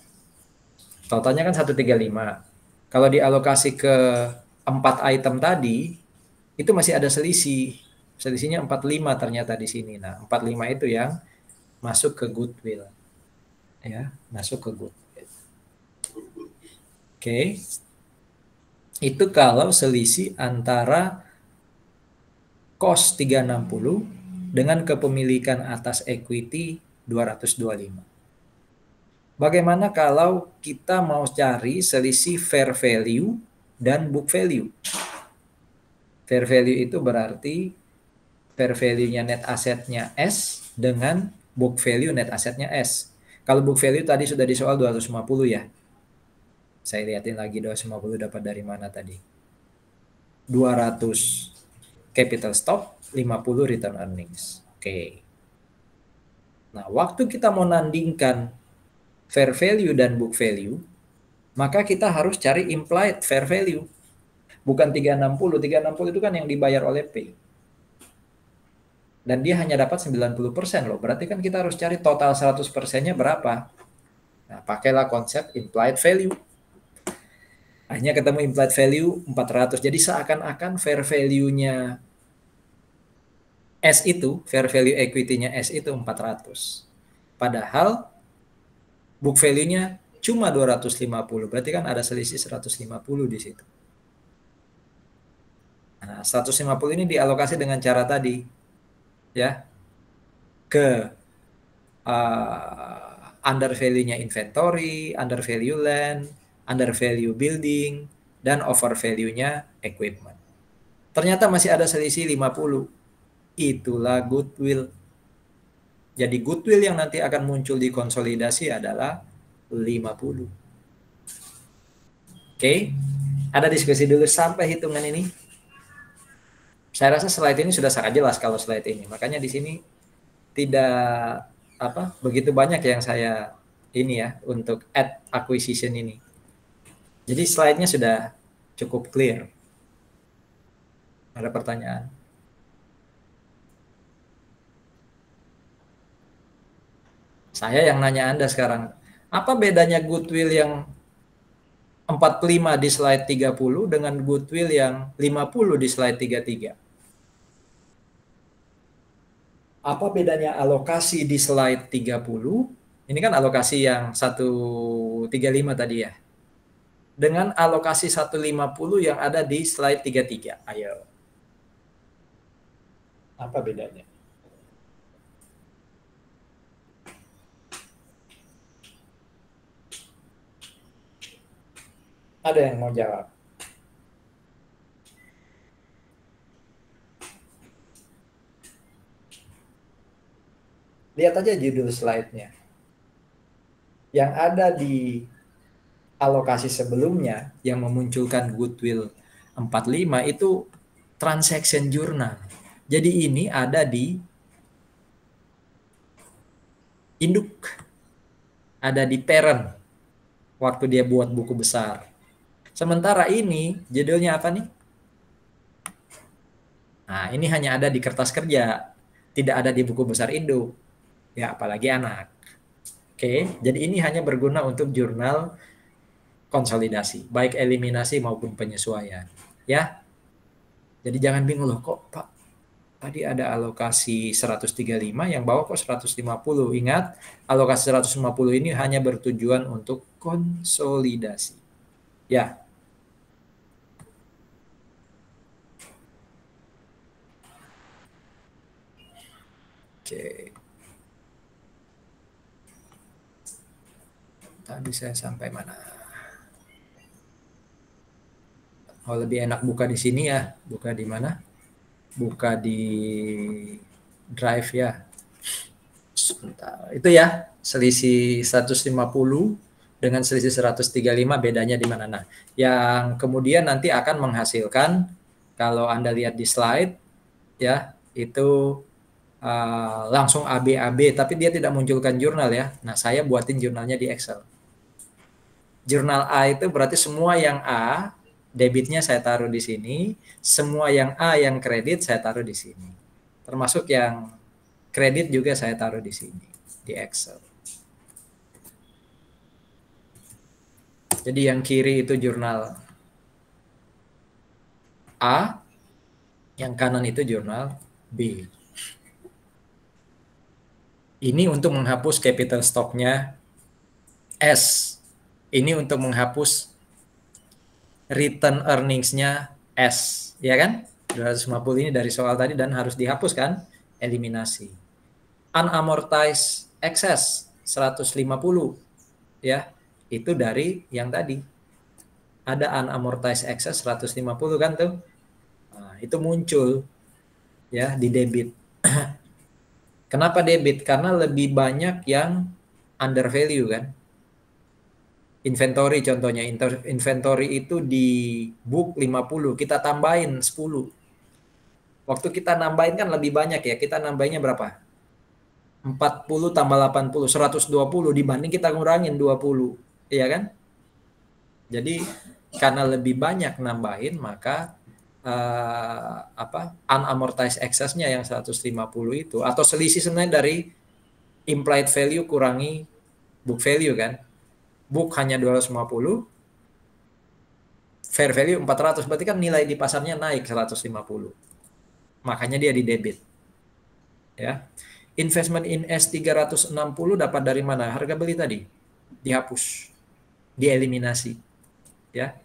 totalnya kan 135. Kalau dialokasi ke 4 item tadi itu masih ada selisih. Selisihnya 45 ternyata di sini. Nah, 45 itu yang masuk ke goodwill. Ya, masuk ke goodwill. Oke. Itu kalau selisih antara cost 360 dengan kepemilikan atas equity 225. Bagaimana kalau kita mau cari selisih fair value dan book value? Fair value itu berarti fair value-nya net asetnya S dengan book value net asetnya S. Kalau book value tadi sudah di soal 250 ya. Saya lihatin lagi 250 dapat dari mana tadi. 200 capital stock, 50 return earnings. Oke. Nah, waktu kita mau nandingkan fair value dan book value, maka kita harus cari implied fair value. Bukan 360. 360 itu kan yang dibayar oleh P. Dan dia hanya dapat 90% loh. Berarti kan kita harus cari total 100%-nya berapa. Nah, pakailah konsep implied value. Akhirnya ketemu implied value 400. Jadi seakan-akan fair value-nya S itu, fair value equity-nya S itu 400. Padahal book value-nya cuma 250. Berarti kan ada selisih 150 di situ. Nah, 150 ini dialokasi dengan cara tadi. Ya. Ke under value-nya inventory, under value land, under value building, dan over value-nya equipment. Ternyata masih ada selisih 50. Itulah goodwill. Jadi goodwill yang nanti akan muncul di konsolidasi adalah 50. Oke, ada diskusi dulu sampai hitungan ini. Saya rasa slide ini sudah sangat jelas kalau slide ini. Makanya di sini tidak begitu banyak yang saya ini ya untuk add acquisition ini. Jadi slide-nya sudah cukup clear. Ada pertanyaan? Saya yang nanya Anda sekarang, apa bedanya goodwill yang 45 di slide 30 dengan goodwill yang 50 di slide 33? Apa bedanya alokasi di slide 30? Ini kan alokasi yang 135 tadi ya. Dengan alokasi 150 yang ada di slide 33. Ayo. Apa bedanya? Ada yang mau jawab? Lihat aja judul slide-nya. Yang ada di alokasi sebelumnya yang memunculkan goodwill 45 itu transaction journal. Jadi ini ada di induk, ada di parent waktu dia buat buku besar. Sementara ini judulnya apa nih? Nah, ini hanya ada di kertas kerja, tidak ada di buku besar induk. Ya, apalagi anak. Oke, jadi ini hanya berguna untuk jurnal konsolidasi, baik eliminasi maupun penyesuaian. Ya, jadi jangan bingung loh, kok Pak tadi ada alokasi 135 yang bawah kok 150. Ingat, alokasi 150 ini hanya bertujuan untuk konsolidasi. Ya. Oke. Tadi saya sampai mana? Oh, lebih enak buka di sini ya. Buka di mana? Buka di Drive ya. Sebentar. Itu ya, selisih 150 dengan selisih 135 bedanya di mana? Nah, yang kemudian nanti akan menghasilkan, kalau Anda lihat di slide ya, itu langsung AB, tapi dia tidak munculkan jurnal ya. Nah, saya buatin jurnalnya di Excel. Jurnal A itu berarti semua yang A, debitnya saya taruh di sini, semua yang A yang kredit saya taruh di sini. Termasuk yang kredit juga saya taruh di sini, di Excel. Jadi yang kiri itu jurnal A, yang kanan itu jurnal B. Ini untuk menghapus capital stock-nya S. Ini untuk menghapus return earnings-nya S, ya kan? 250 ini dari soal tadi dan harus dihapus kan? Eliminasi. Unamortized excess 150 ya. Itu dari yang tadi. Ada unamortized excess 150 kan tuh. Nah, itu muncul ya di debit. Kenapa debit? Karena lebih banyak yang under value kan. Inventory contohnya, inventory itu di book 50, kita tambahin 10. Waktu kita nambahin kan lebih banyak ya, kita nambahinnya berapa? 40 tambah 80, 120 dibanding kita ngurangin 20, iya kan? Jadi karena lebih banyak nambahin, maka unamortized excess-nya yang 150 itu, atau selisih sebenarnya dari implied value kurangi book value kan. Book hanya 250, fair value 400, berarti kan nilai di pasarnya naik 150. Makanya dia di debit. Ya. Investment in S 360 dapat dari mana? Harga beli tadi dihapus, dieliminasi. Ya.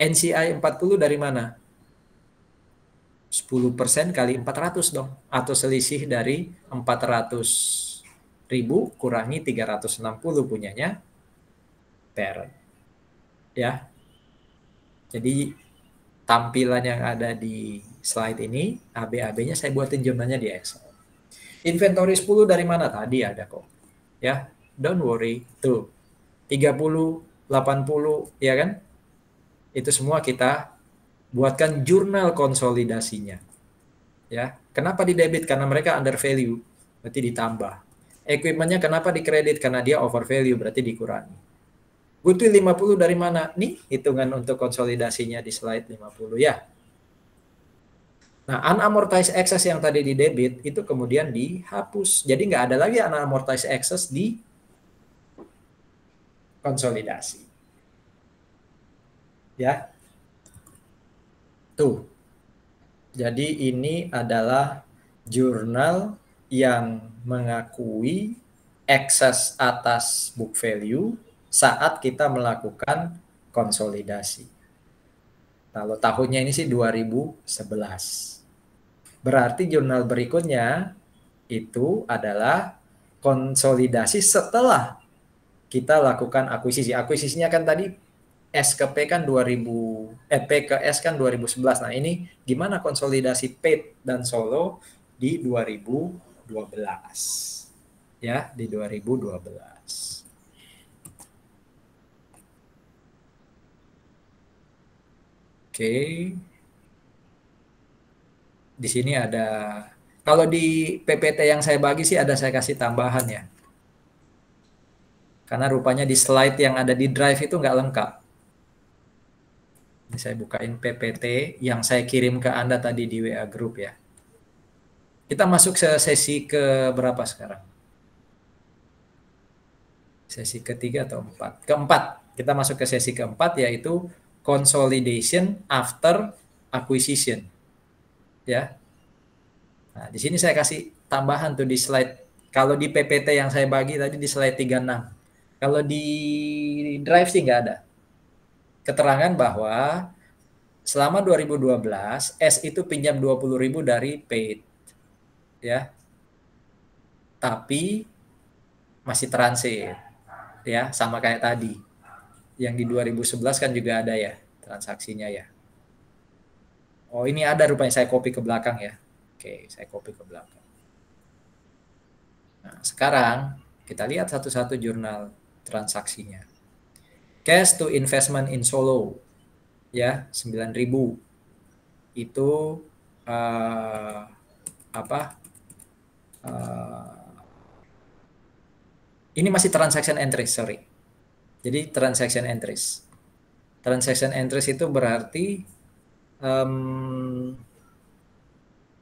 NCI 40 dari mana? 10% kali 400 dong, atau selisih dari 400.000 kurangi 360 punyanya parent. Ya. Jadi tampilan yang ada di slide ini, AB-AB-nya saya buatin jumlahnya di Excel. Inventory 10 dari mana? Tadi ada kok. Ya, don't worry. Tuh, 30, 80, ya kan? Itu semua kita buatkan jurnal konsolidasinya. Ya, kenapa di debit? Karena mereka under value, berarti ditambah. Equipment-nya kenapa di kredit? Karena dia over value, berarti dikurangi. Goodwill 50 dari mana? Nih, hitungan untuk konsolidasinya di slide 50 ya. Nah, unamortized excess yang tadi di debit itu kemudian dihapus. Jadi nggak ada lagi unamortized excess di konsolidasi. Ya. Tuh. Jadi ini adalah jurnal yang mengakui excess atas book value saat kita melakukan konsolidasi. Kalau tahunnya ini sih 2011. Berarti jurnal berikutnya itu adalah konsolidasi setelah kita lakukan akuisisi. Akuisisinya kan tadi S ke P kan P ke S kan 2011. Nah, ini gimana konsolidasi P dan Solo di 2012. Ya, di 2012. Oke. Di sini ada, kalau di PPT yang saya bagi sih ada saya kasih tambahan ya. Karena rupanya di slide yang ada di Drive itu nggak lengkap. Ini saya bukain PPT yang saya kirim ke Anda tadi di WA Group ya. Kita masuk ke sesi ke berapa sekarang? Sesi ketiga atau empat? Keempat. Kita masuk ke sesi keempat, yaitu consolidation after acquisition. Ya. Nah, di sini saya kasih tambahan tuh di slide. Kalau di PPT yang saya bagi tadi di slide 36. Kalau di Drive sih nggak ada. Keterangan bahwa selama 2012 S itu pinjam 20.000 dari paid. Ya. Tapi masih transit. Ya, sama kayak tadi. Yang di 2011 kan juga ada ya transaksinya ya. Oh, ini ada rupanya, saya copy ke belakang ya. Oke, saya copy ke belakang. Nah, sekarang kita lihat satu-satu jurnal transaksinya. Cash to investment in Solo ya 9.000 itu apa? Ini masih transaction entries, sorry. Jadi transaction entries. Transaction entries itu berarti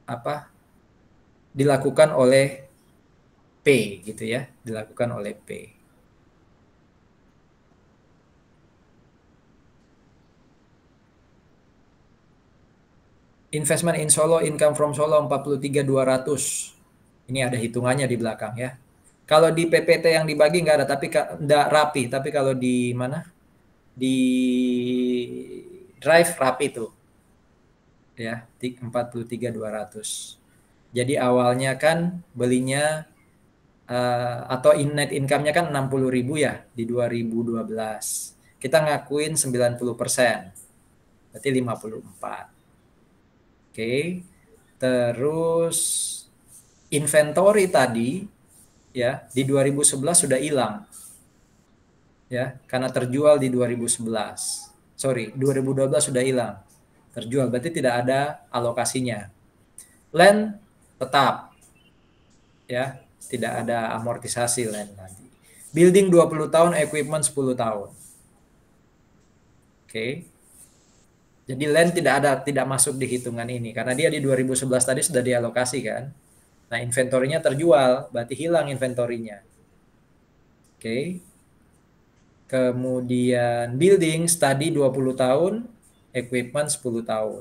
apa? Dilakukan oleh P gitu ya, dilakukan oleh P. Investment in Solo, income from Solo 43.200. Ini ada hitungannya di belakang ya. Kalau di PPT yang dibagi nggak ada, tapi nggak rapi. Tapi kalau di mana? Di Drive rapi tuh. Ya, 43.200. Jadi awalnya kan belinya atau net income-nya kan 60.000 ya di 2012. Kita ngakuin 90%. Berarti 54. Oke. Terus inventory tadi ya di 2011 sudah hilang. Ya, karena terjual di 2011. Sorry, 2012 sudah hilang. Terjual berarti tidak ada alokasinya. Land tetap ya, tidak ada amortisasi land nanti. Building 20 tahun, equipment 10 tahun. Oke. Jadi land tidak masuk di hitungan ini karena dia di 2011 tadi sudah dialokasi kan. Nah, inventorinya terjual, berarti hilang inventorinya. Oke. Kemudian building study 20 tahun, equipment 10 tahun.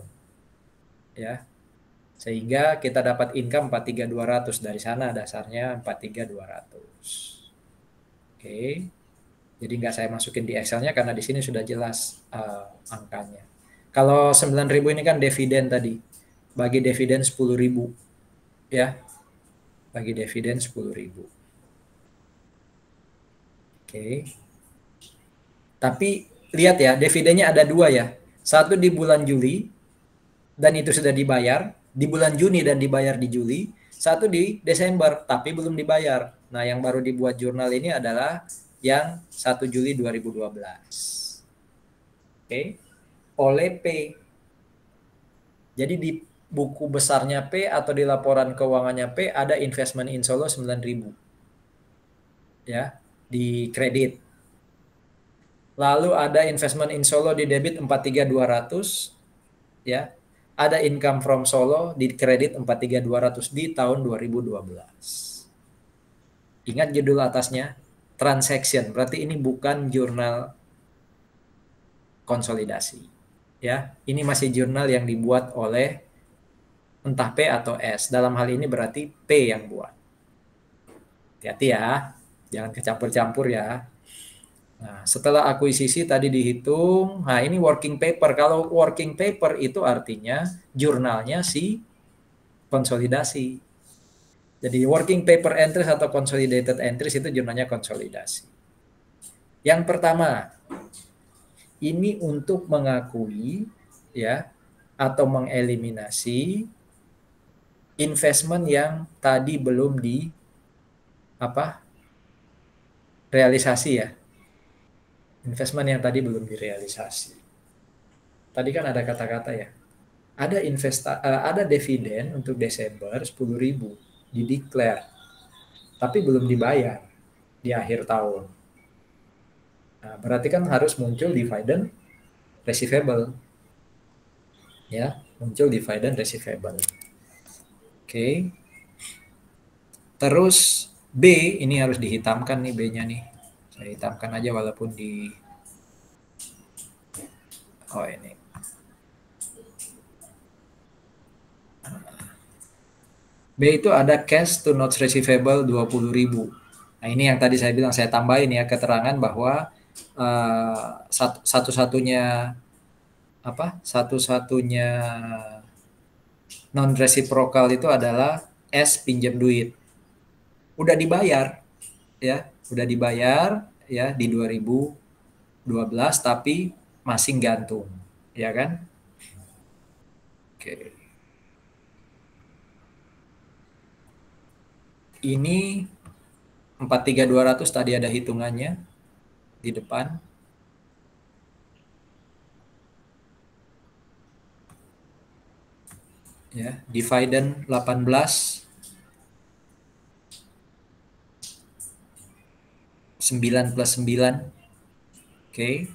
Ya. Sehingga kita dapat income 43.200 dari sana dasarnya 43.200. Oke. Jadi nggak saya masukin di Excel-nya karena di sini sudah jelas angkanya. Kalau 9.000 ini kan dividen tadi. Bagi dividen 10.000. Ya. Bagi dividen 10.000. Oke. Tapi lihat ya, dividennya ada dua ya. Satu di bulan Juli, dan itu sudah dibayar. Di bulan Juni dan dibayar di Juli. Satu di Desember, tapi belum dibayar. Nah, yang baru dibuat jurnal ini adalah yang 1 Juli 2012. Oke. Oleh P. Jadi di buku besarnya P atau di laporan keuangannya P ada investment in Solo 9.000. Ya, di kredit. Lalu ada investment in Solo di debit 43.200 ya. Ada income from Solo di kredit 43.200 di tahun 2012. Ingat judul atasnya transaction, berarti ini bukan jurnal konsolidasi. Ya, ini masih jurnal yang dibuat oleh entah P atau S. Dalam hal ini berarti P yang buat. Hati-hati ya, jangan kecampur-campur ya. Nah, setelah akuisisi tadi dihitung, nah ini working paper. Kalau working paper itu artinya jurnalnya si konsolidasi. Jadi working paper entries atau consolidated entries itu jurnalnya konsolidasi. Yang pertama, ini untuk mengakui ya atau mengeliminasi investment yang tadi belum di realisasi ya. Investment yang tadi belum direalisasi. Tadi kan ada kata-kata ya. Ada dividen untuk Desember 10.000 dideklar. Tapi belum dibayar di akhir tahun. Nah, berarti kan harus muncul dividend receivable. Ya, muncul dividend receivable. Oke. Terus B ini harus dihitamkan nih B-nya nih. Saya hitamkan aja walaupun di Oh ini. B itu ada cash to notes receivable 20.000. Nah ini yang tadi saya bilang, saya tambahin ya keterangan bahwa satu-satunya non reciprocal itu adalah S pinjam duit. Udah dibayar ya, udah dibayar ya di 2012 tapi masih gantung, ya kan? Oke. Ini 43.200 tadi ada hitungannya di depan. Ya, dividend 18, 9 plus 9. Oke.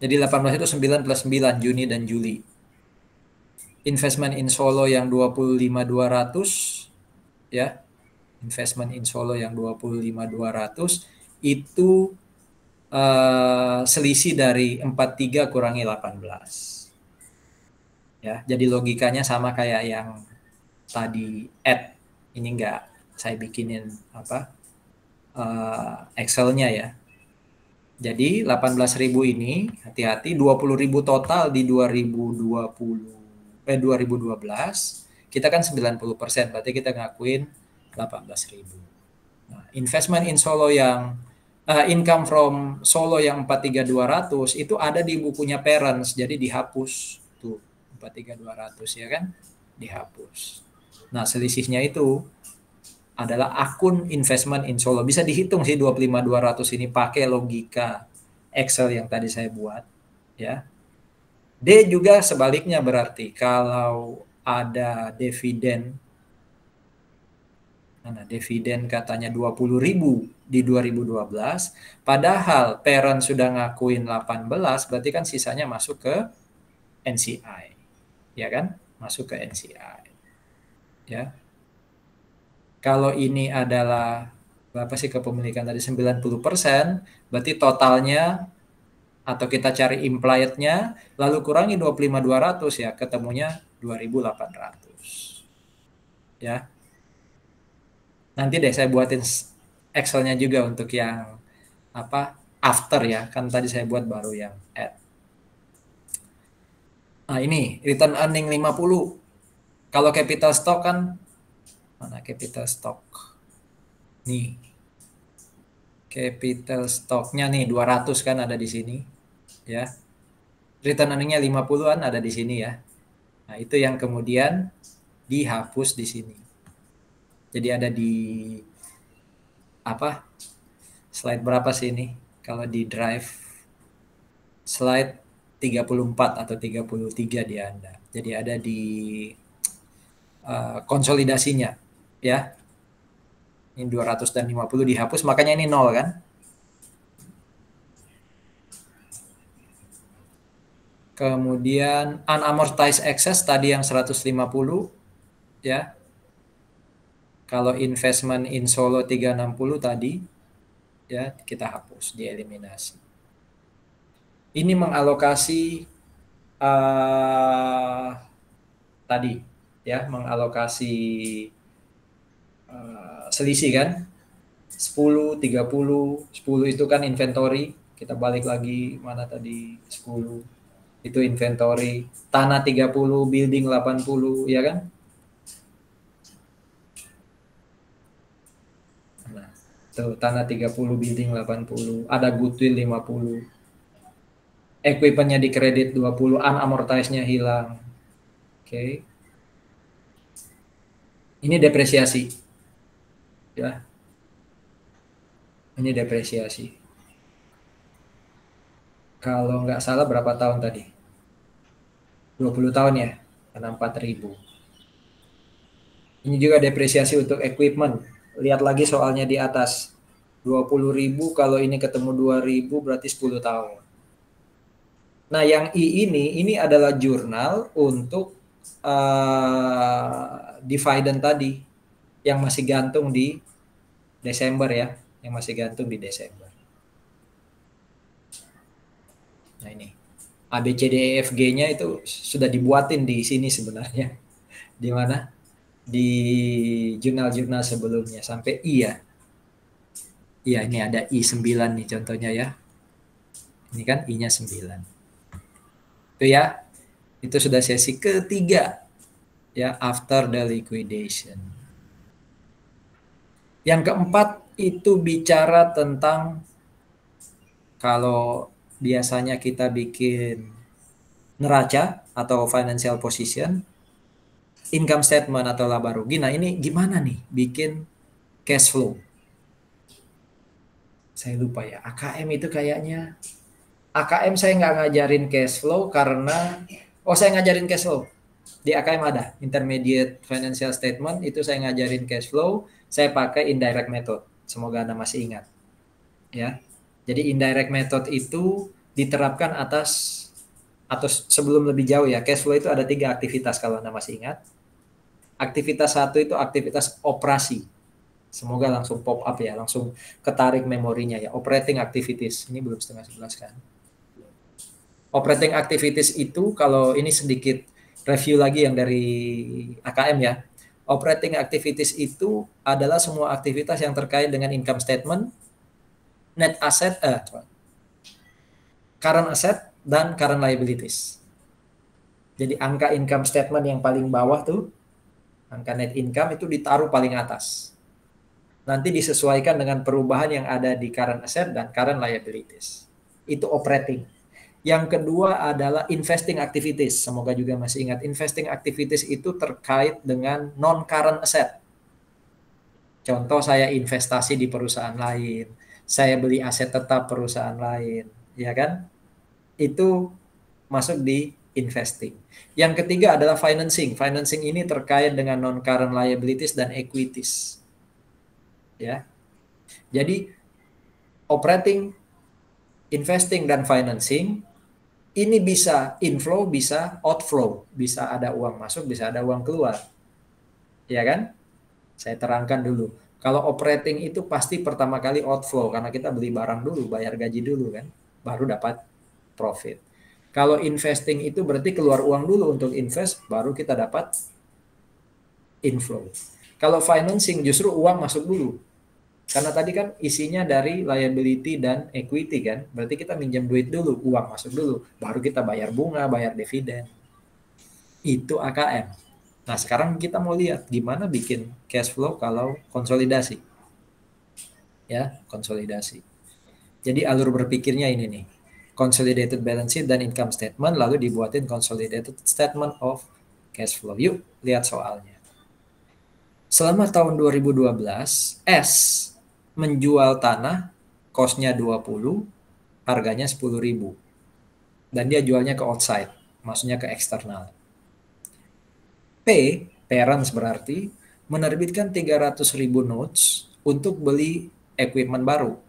Jadi 18 itu 9 plus 9, Juni dan Juli. Investment in Solo yang 25.200 ya. Investment in Solo yang 25.200 itu selisih dari 43 kurangi 18. Ya, jadi logikanya sama kayak yang tadi add. Ini enggak saya bikinin Excel-nya ya. Jadi 18.000 ini hati-hati 20.000 total di 2012 kita kan 90%, berarti kita ngakuin 18.000. Nah, investment in Solo yang income from Solo yang 43.200 itu ada di bukunya parents, jadi dihapus tuh 43.200 ya kan, dihapus. Nah selisihnya itu adalah akun investment in Solo. Bisa dihitung sih 25.200 ini pakai logika Excel yang tadi saya buat ya. D juga sebaliknya, berarti kalau ada dividen, mana dividen katanya 20.000 di 2012, padahal parent sudah ngakuin 18, berarti kan sisanya masuk ke NCI. Ya kan? Masuk ke NCI. Ya. Kalau ini adalah berapa sih kepemilikan tadi 90%, berarti totalnya atau kita cari implied-nya lalu kurangi 25.200 ya, ketemunya 2.800. Ya. Nanti deh saya buatin Excel-nya juga untuk yang after ya, kan tadi saya buat baru yang add. Nah, ini return earning 50. Kalau capital stock kan mana capital stock? Nih. Capital stock-nya nih 200 kan ada di sini ya. Return earning-nya 50-an ada di sini ya. Nah, itu yang kemudian dihapus di sini. Jadi ada di slide berapa sih ini? Kalau di drive slide 34 atau 33 di Anda. Jadi ada di konsolidasinya ya. Ini 250 dihapus, makanya ini 0 kan? Kemudian unamortized excess tadi yang 150 ya. Kalau investment in Solo 360 tadi ya, kita hapus, dieliminasi. Ini mengalokasi tadi ya, mengalokasi selisih kan 10, 30, 10 itu kan inventory, kita balik lagi mana tadi 10 itu inventory, tanah 30, building 80 ya kan. Nah, tuh tanah 30, building 80, ada goodwill 50, equipment-nya di kredit 20, unamortized-nya hilang. Oke. Ini depresiasi. Ya. Ini depresiasi. Kalau nggak salah berapa tahun tadi? 20 tahun ya, karena 4.000. Ini juga depresiasi untuk equipment. Lihat lagi soalnya di atas. 20.000 kalau ini ketemu 2.000 berarti 10 tahun. Nah, yang I ini adalah jurnal untuk dividend tadi yang masih gantung di Desember ya, yang masih gantung di Desember. Nah ini A, B, C, D, E, F, G-nya itu sudah dibuatin di sini sebenarnya. Di mana? Di jurnal-jurnal sebelumnya sampai I ya. Iya, ini ada I9 nih contohnya ya. Ini kan I-nya 9. Itu ya. Itu sudah sesi ketiga ya, after the liquidation. Yang keempat itu bicara tentang kalau biasanya kita bikin neraca atau financial position, income statement atau laba rugi. Nah, ini gimana nih bikin cash flow? Saya lupa ya. AKM itu kayaknya AKM saya nggak ngajarin cash flow karena saya ngajarin cash flow. Di AKM ada intermediate financial statement, itu saya ngajarin cash flow, saya pakai indirect method. Semoga Anda masih ingat. Ya. Jadi indirect method itu diterapkan atas atau sebelum lebih jauh ya. Cash flow itu ada 3 aktivitas kalau Anda masih ingat. Aktivitas 1 itu aktivitas operasi. Semoga langsung pop up ya, langsung ketarik memorinya ya. Operating activities. Ini belum setengah 11 kan. Operating activities itu kalau ini sedikit review lagi yang dari AKM ya. Operating activities itu adalah semua aktivitas yang terkait dengan income statement, net asset, current asset, dan current liabilities. Jadi angka income statement yang paling bawah tuh, angka net income itu ditaruh paling atas. Nanti disesuaikan dengan perubahan yang ada di current asset dan current liabilities. Itu operating. Yang kedua adalah investing activities. Semoga juga masih ingat. Investing activities itu terkait dengan non-current asset. Contoh saya investasi di perusahaan lain. Saya beli aset tetap perusahaan lain. Ya kan? Itu masuk di investing. Yang ketiga adalah financing. Financing ini terkait dengan non-current liabilities dan equities. Ya. Jadi operating, investing, dan financing ini bisa inflow, bisa outflow, bisa ada uang masuk, bisa ada uang keluar. Ya kan? Saya terangkan dulu. Kalau operating itu pasti pertama kali outflow karena kita beli barang dulu, bayar gaji dulu kan, baru dapat profit. Kalau investing itu berarti keluar uang dulu untuk invest, baru kita dapat inflow. Kalau financing justru uang masuk dulu. Karena tadi kan isinya dari liability dan equity kan. Berarti kita minjam duit dulu, uang masuk dulu. Baru kita bayar bunga, bayar dividen. Itu AKM. Nah sekarang kita mau lihat gimana bikin cash flow kalau konsolidasi. Ya, konsolidasi. Jadi alur berpikirnya ini nih. Consolidated balance sheet dan income statement, lalu dibuatin consolidated statement of cash flow. Yuk, lihat soalnya. Selama tahun 2012, S menjual tanah, cost-nya 20, harganya 10.000. Dan dia jualnya ke outside, maksudnya ke eksternal. P, parents berarti, menerbitkan 300.000 notes untuk beli equipment baru.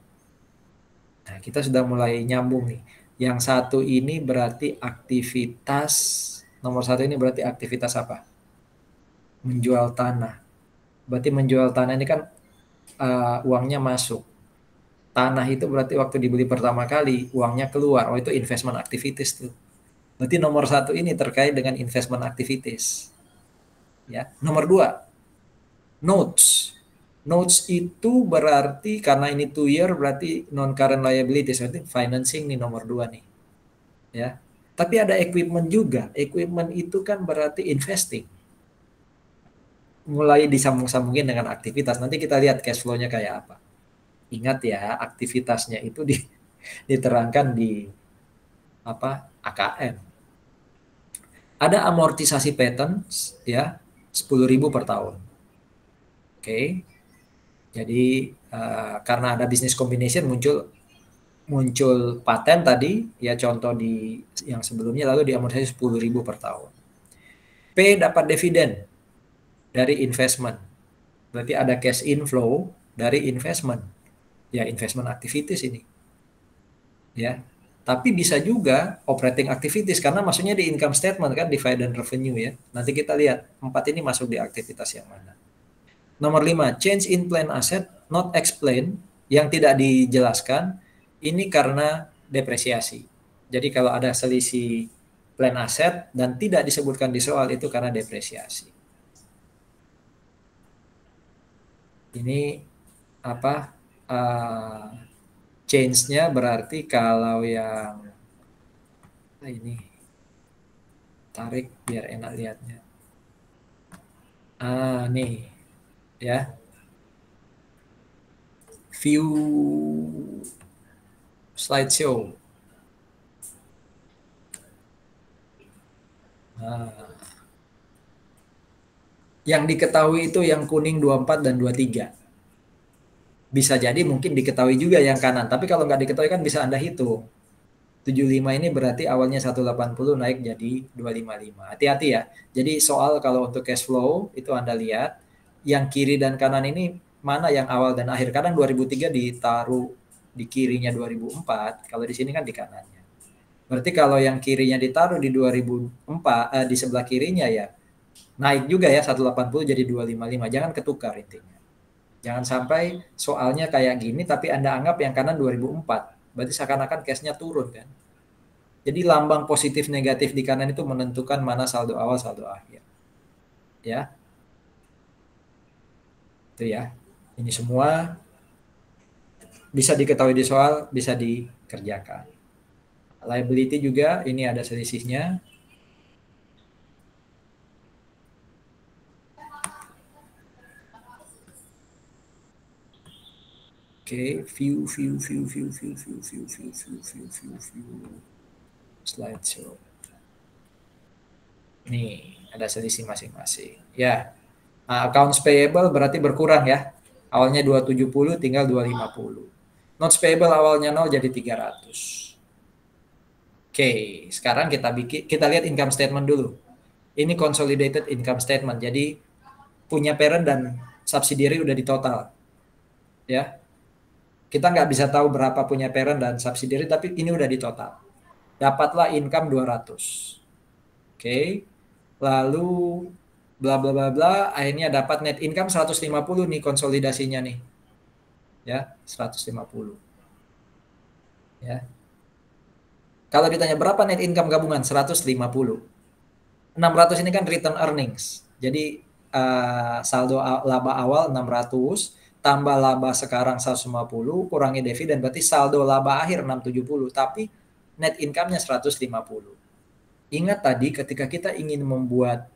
Nah, kita sudah mulai nyambung nih. Yang satu ini berarti aktivitas, nomor satu ini berarti aktivitas apa? Menjual tanah. Berarti menjual tanah ini kan uangnya masuk. Tanah itu berarti waktu dibeli pertama kali, uangnya keluar. Oh, itu investment activities tuh. Berarti nomor satu ini terkait dengan investment activities. Ya. Nomor dua, notes. Notes itu berarti karena ini 2 year berarti non current liabilities, berarti financing nih nomor 2 nih. Ya. Tapi ada equipment juga. Equipment itu kan berarti investing. Mulai disambung-sambungin dengan aktivitas. Nanti kita lihat cash flow-nya kayak apa. Ingat ya, aktivitasnya itu diterangkan di AKM. Ada amortisasi patents ya, 10.000 per tahun. Oke. Jadi karena ada business combination muncul paten tadi ya, contoh di yang sebelumnya, lalu diamortisasi 10.000 per tahun. P dapat dividen dari investment. Berarti ada cash inflow dari investment. Ya, investment activities ini. Ya. Tapi bisa juga operating activities karena maksudnya di income statement kan, dividend revenue ya. Nanti kita lihat 4 ini masuk di aktivitas yang mana. Nomor 5, change in plan asset not explained, yang tidak dijelaskan ini karena depresiasi. Jadi kalau ada selisih plan aset dan tidak disebutkan di soal itu karena depresiasi. Ini apa? Change-nya berarti kalau yang ini tarik biar enak lihatnya. Nih ya. View slideshow. Yang diketahui itu yang kuning 24 dan 23. Bisa jadi mungkin diketahui juga yang kanan, tapi kalau nggak diketahui kan bisa Anda hitung. 75 ini berarti awalnya 180 naik jadi 255. Hati-hati ya. Jadi soal kalau untuk cash flow itu Anda lihat yang kiri dan kanan ini mana yang awal dan akhir. Kadang 2003 ditaruh di kirinya 2004, kalau di sini kan di kanannya. Berarti kalau yang kirinya ditaruh di 2004 di sebelah kirinya ya naik juga ya 180 jadi 255. Jangan ketukar intinya. Jangan sampai soalnya kayak gini tapi Anda anggap yang kanan 2004. Berarti seakan-akan cash-nya turun kan. Jadi lambang positif negatif di kanan itu menentukan mana saldo awal saldo akhir. Ya. Itu ya. Ini semua bisa diketahui di soal, bisa dikerjakan. Liability juga ini ada selisihnya. Oke, view slideshow. Nih, ada selisih masing-masing. Ya. Accounts payable berarti berkurang ya. Awalnya 270 tinggal 250. Notes payable awalnya 0 jadi 300. Oke, sekarang kita lihat income statement dulu. Ini consolidated income statement. Jadi punya parent dan subsidiary udah di total. Ya. Kita nggak bisa tahu berapa punya parent dan subsidiary tapi ini udah di total. Dapatlah income 200. Oke. Lalu bla bla bla bla akhirnya dapat net income 150 nih konsolidasinya nih. Ya, 150. Ya. Kalau ditanya berapa net income gabungan 150. 600 ini kan return earnings. Jadi saldo laba awal 600 tambah laba sekarang 150 kurangi dividen berarti saldo laba akhir 670 tapi net income-nya 150. Ingat tadi ketika kita ingin membuat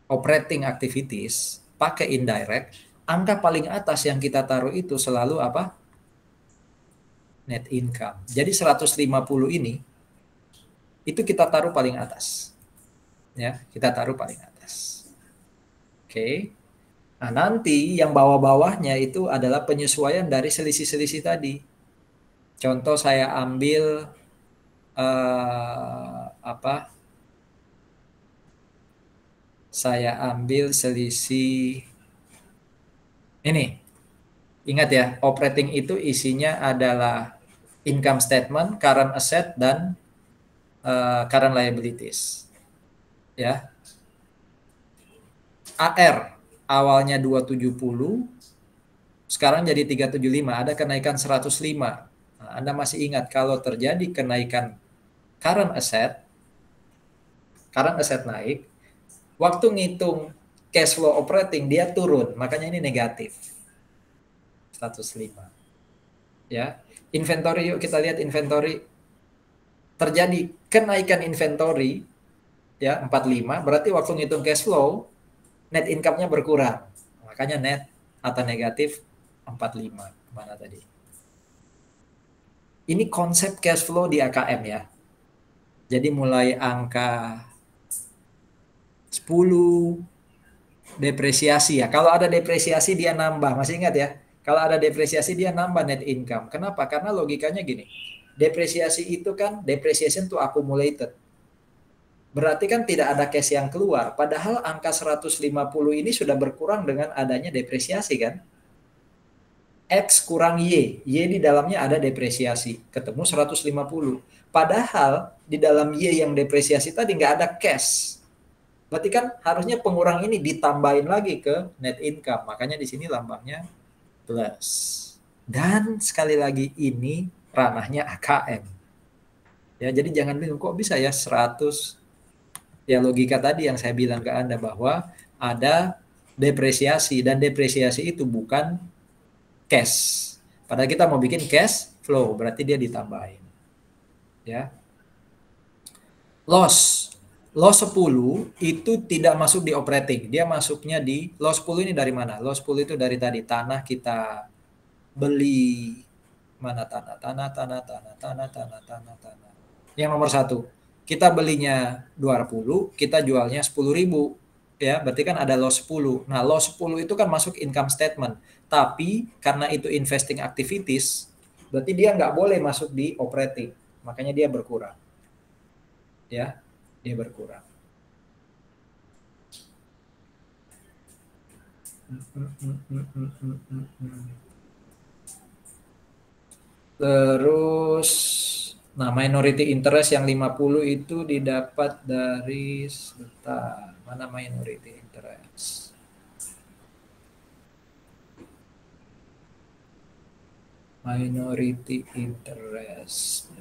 operating activities pakai indirect, angka paling atas yang kita taruh itu selalu apa? Net income. Jadi 150 ini itu kita taruh paling atas. Ya, kita taruh paling atas. Oke. Nah, nanti yang bawah-bawahnya itu adalah penyesuaian dari selisih-selisih tadi. Contoh saya ambil apa? Saya ambil selisih ini. Ingat ya, operating itu isinya adalah income statement, current asset, dan current liabilities. Ya. AR awalnya 270, sekarang jadi 375, ada kenaikan 105. Nah, Anda masih ingat kalau terjadi kenaikan current asset naik, waktu ngitung cash flow operating dia turun, makanya ini negatif. 105. Ya. Inventory, yuk kita lihat inventory. Terjadi kenaikan inventory ya 45, berarti waktu ngitung cash flow net income-nya berkurang. Makanya net atau negatif 45. Mana tadi? Ini konsep cash flow di AKM ya. Jadi mulai angka 10 depresiasi ya. Kalau ada depresiasi dia nambah. Masih ingat ya? Kalau ada depresiasi dia nambah net income. Kenapa? Karena logikanya gini. Depresiasi itu kan depreciation to accumulated. Berarti kan tidak ada cash yang keluar. Padahal angka 150 ini sudah berkurang dengan adanya depresiasi kan. X kurang Y. Y di dalamnya ada depresiasi. Ketemu 150. Padahal di dalam Y yang depresiasi tadi nggak ada cash. Berarti kan harusnya pengurang ini ditambahin lagi ke net income. Makanya di sini lambangnya plus. Dan sekali lagi ini ranahnya AKM. Ya, jadi jangan bingung kok bisa ya 100. Ya logika tadi yang saya bilang ke Anda bahwa ada depresiasi dan depresiasi itu bukan cash. Padahal kita mau bikin cash flow, berarti dia ditambahin. Ya. Loss. Loss 10 itu tidak masuk di operating. Dia masuknya di loss 10 ini dari mana? Loss 10 itu dari tadi tanah kita beli, mana tanah. Yang nomor 1, kita belinya 20, kita jualnya 10.000. Ya, berarti kan ada loss 10. Nah, loss 10 itu kan masuk income statement. Tapi karena itu investing activities, berarti dia nggak boleh masuk di operating. Makanya dia berkurang. Ya, dia berkurang. Terus, nah minority interest yang 50 itu didapat dari, sebentar, mana minority interest? Minority interest.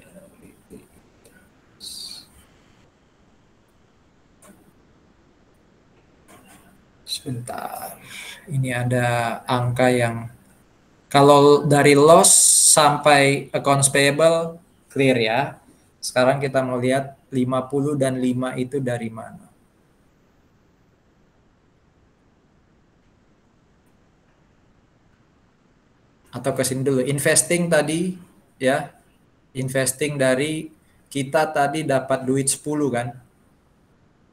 Sebentar, ini ada angka yang, kalau dari loss sampai accounts payable clear ya. Sekarang kita mau lihat 50 dan 5 itu dari mana. Atau ke sini dulu. Investing tadi ya. Investing dari kita tadi dapat duit 10 kan.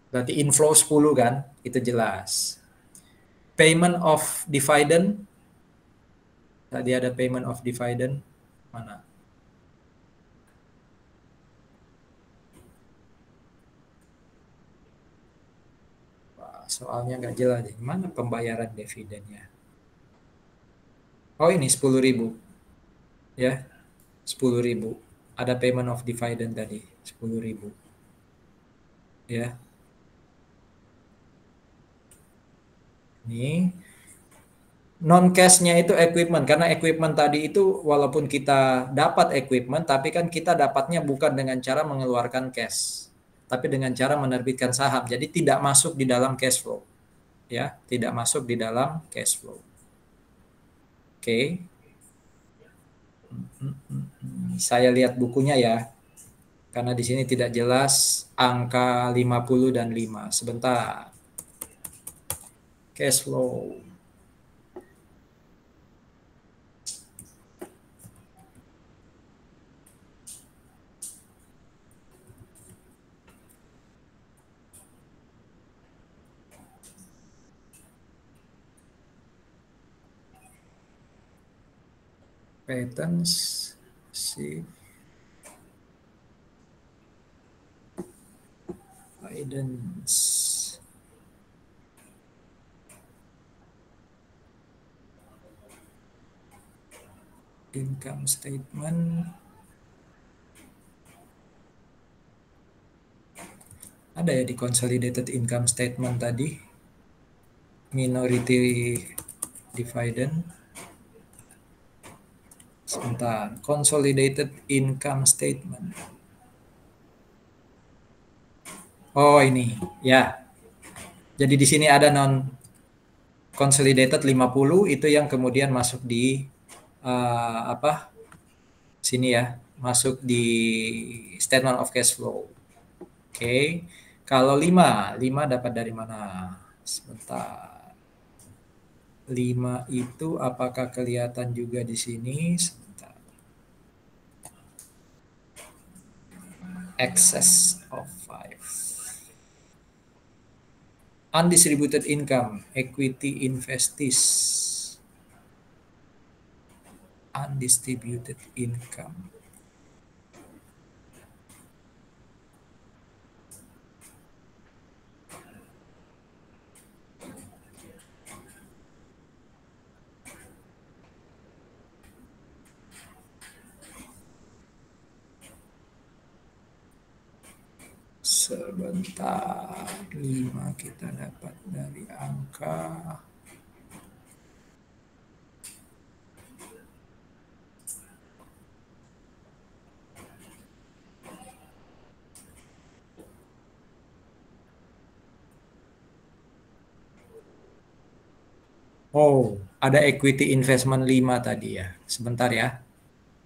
Berarti inflow 10 kan, itu jelas. Payment of dividend. Tadi ada payment of dividend. Mana? Wah, soalnya nggak jelas. Mana pembayaran dividennya? Oh ini 10.000. Ya, 10.000. Ada payment of dividend tadi, 10.000. Ya. Ini non cashnya itu equipment, karena equipment tadi itu walaupun kita dapat equipment tapi kan kita dapatnya bukan dengan cara mengeluarkan cash tapi dengan cara menerbitkan saham, jadi tidak masuk di dalam cash flow ya, tidak masuk di dalam cash flow. Oke. Saya lihat bukunya ya, karena di sini tidak jelas angka 50 dan 5. Sebentar. Cash flow. Patterns, see, guidance, income statement, ada ya di consolidated income statement tadi, minority dividend. Sebentar, consolidated income statement. Oh ini, ya. Jadi di sini ada non consolidated 50 itu yang kemudian masuk di apa? Sini ya, masuk di statement of cash flow. Oke. Kalau 5 dapat dari mana? Sebentar. 5 itu apakah kelihatan juga di sini? Sebentar. Excess of 5. Undistributed income, equity investees. Undistributed income. Sebentar, 5 kita dapat dari angka Oh, ada equity investment 5 tadi ya. Sebentar ya.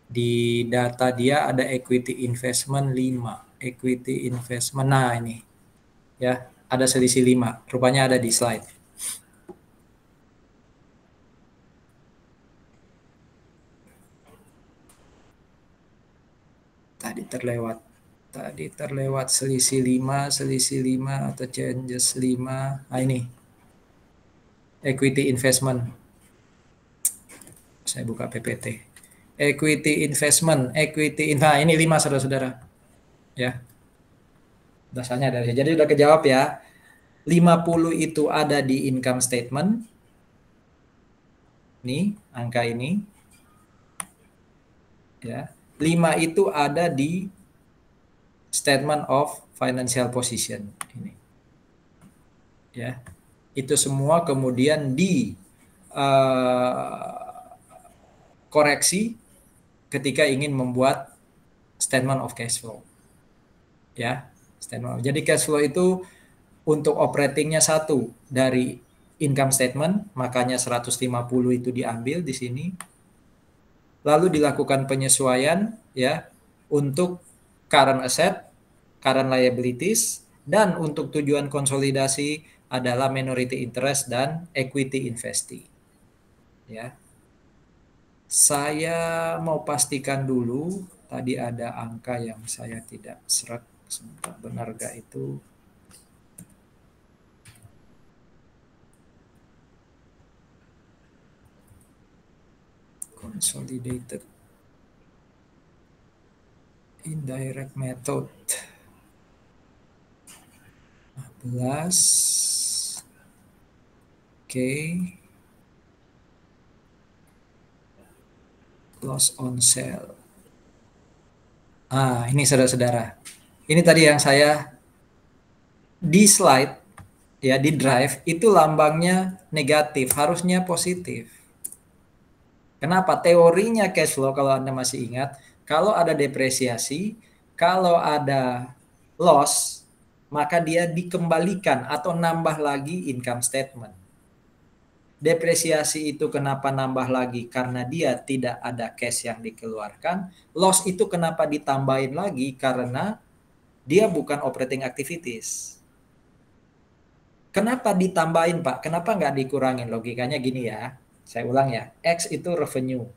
Di data dia ada equity investment 5. Equity investment. Nah, ini. Ya, ada selisih 5. Rupanya ada di slide. Tadi terlewat selisih 5 atau changes 5. Nah, ini. Equity investment. Saya buka PPT. Nah, ini 5 saudara-saudara. Ya. Dasarnya dari jadi udah kejawab ya. 50 itu ada di income statement. Nih, angka ini. Ya. 5 itu ada di statement of financial position ini. Ya. Itu semua kemudian di koreksi ketika ingin membuat statement of cash flow. Ya, statement. Jadi cash flow itu untuk operatingnya 1 dari income statement, makanya 150 itu diambil di sini. Lalu dilakukan penyesuaian ya untuk current asset, current liabilities, dan untuk tujuan konsolidasi adalah minority interest dan equity investee. Ya. Saya mau pastikan dulu, tadi ada angka yang saya tidak serak, sebentar, benar gak itu? Consolidated indirect method 15. Oke. Loss on sale. Ini saudara-saudara. Ini tadi yang saya di slide ya, di drive itu lambangnya negatif, harusnya positif. Kenapa? Teorinya cash flow kalau Anda masih ingat, kalau ada depresiasi, kalau ada loss, maka dia dikembalikan atau nambah lagi income statement. Depresiasi itu kenapa nambah lagi? Karena dia tidak ada cash yang dikeluarkan. Loss itu kenapa ditambahin lagi? Karena dia bukan operating activities. Kenapa ditambahin, Pak? Kenapa nggak dikurangin? Logikanya gini ya. Saya ulang ya. X itu revenue.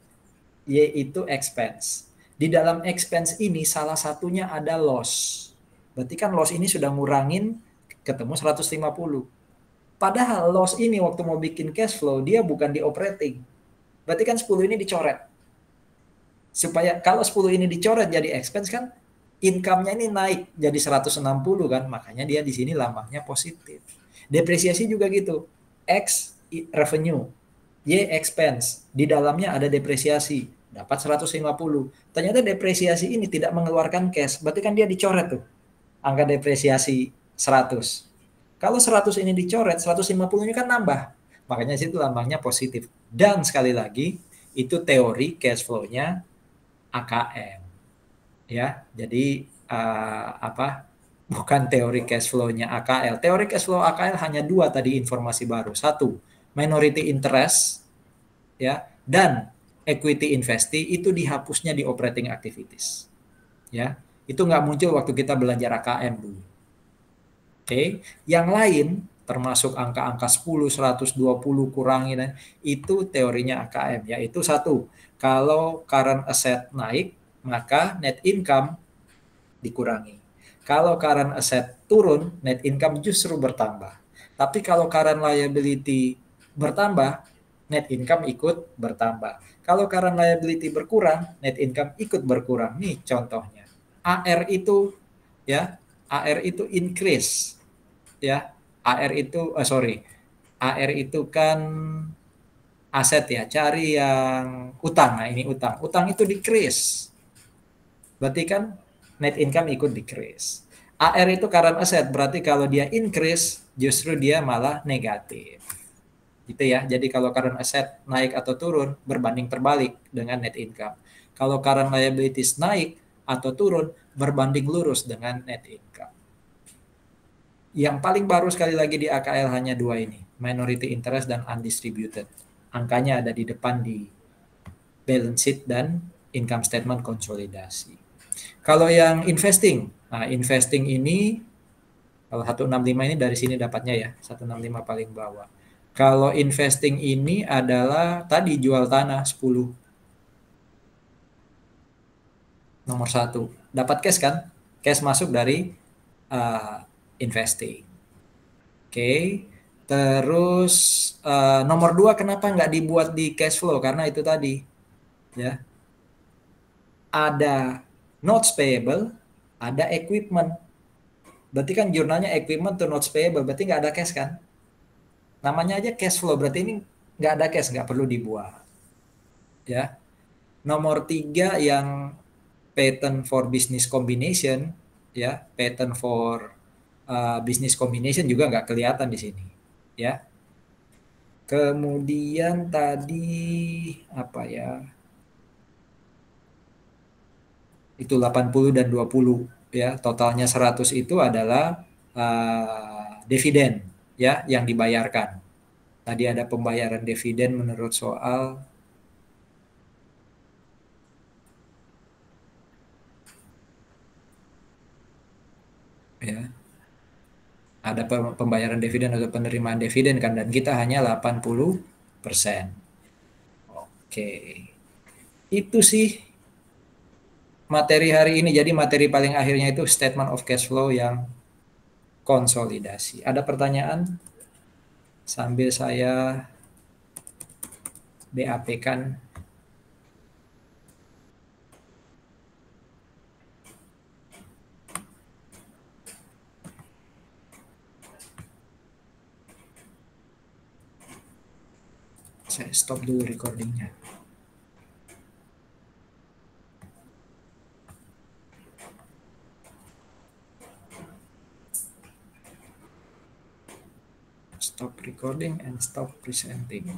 Y itu expense. Di dalam expense ini salah satunya ada loss. Berarti kan loss ini sudah ngurangin ketemu 150. Padahal loss ini waktu mau bikin cash flow dia bukan di operating. Berarti kan 10 ini dicoret. Supaya kalau 10 ini dicoret jadi expense kan income-nya ini naik jadi 160 kan. Makanya dia di sini lambangnya positif. Depresiasi juga gitu. X revenue, Y expense. Di dalamnya ada depresiasi. Dapat 150. Ternyata depresiasi ini tidak mengeluarkan cash. Berarti kan dia dicoret tuh. Angka depresiasi 100. Kalau 100 ini dicoret, 150-nya kan nambah. Makanya situ lambangnya positif. Dan sekali lagi, itu teori cash flow-nya AKM. Ya, jadi bukan teori cash flow-nya AKL. Teori cash flow AKL hanya 2 tadi informasi baru. 1, minority interest ya, dan equity investee itu dihapusnya di operating activities. Ya, itu nggak muncul waktu kita belajar AKM dulu. Oke, yang lain termasuk angka-angka 10, 120 kurangin itu teorinya AKM, yaitu 1, kalau current asset naik maka net income dikurangi. Kalau current asset turun, net income justru bertambah. Tapi kalau current liability bertambah, net income ikut bertambah. Kalau current liability berkurang, net income ikut berkurang. Nih contohnya. AR itu ya, AR itu increase. Ya, AR itu kan aset ya, cari yang utang. Nah, ini utang. Utang itu decrease. Berarti kan net income ikut decrease. AR itu current asset, berarti kalau dia increase, justru dia malah negatif. Gitu ya. Jadi kalau current asset naik atau turun, berbanding terbalik dengan net income. Kalau current liabilities naik atau turun, berbanding lurus dengan net income. Yang paling baru sekali lagi di AKL hanya 2 ini. minority interest dan undistributed. Angkanya ada di depan di balance sheet dan income statement konsolidasi. Kalau yang investing, nah investing ini kalau 165 ini dari sini dapatnya ya, 165 paling bawah. Kalau investing ini adalah tadi jual tanah 10. Nomor 1. Dapat cash kan? Cash masuk dari investing. Oke. Terus nomor 2 kenapa nggak dibuat di cash flow? Karena itu tadi ya. Ada notes payable, ada equipment. Berarti kan jurnalnya equipment to notes payable, berarti nggak ada cash kan? Namanya aja cash flow, berarti ini nggak ada cash, nggak perlu dibuat. Ya. Nomor 3 yang patent for business combination, ya, patent for business combination juga nggak kelihatan di sini, ya. Kemudian tadi apa ya? Itu 80 dan 20 ya, totalnya 100 itu adalah dividen ya yang dibayarkan. Tadi ada pembayaran dividen menurut soal ya. Ada pembayaran dividen atau penerimaan dividen kan, dan kita hanya 80%. Oke. Itu sih materi hari ini. Jadi materi paling akhirnya itu statement of cash flow yang konsolidasi. Ada pertanyaan sambil saya BAP-kan? Saya stop dulu recordingnya. Stop recording and stop presenting.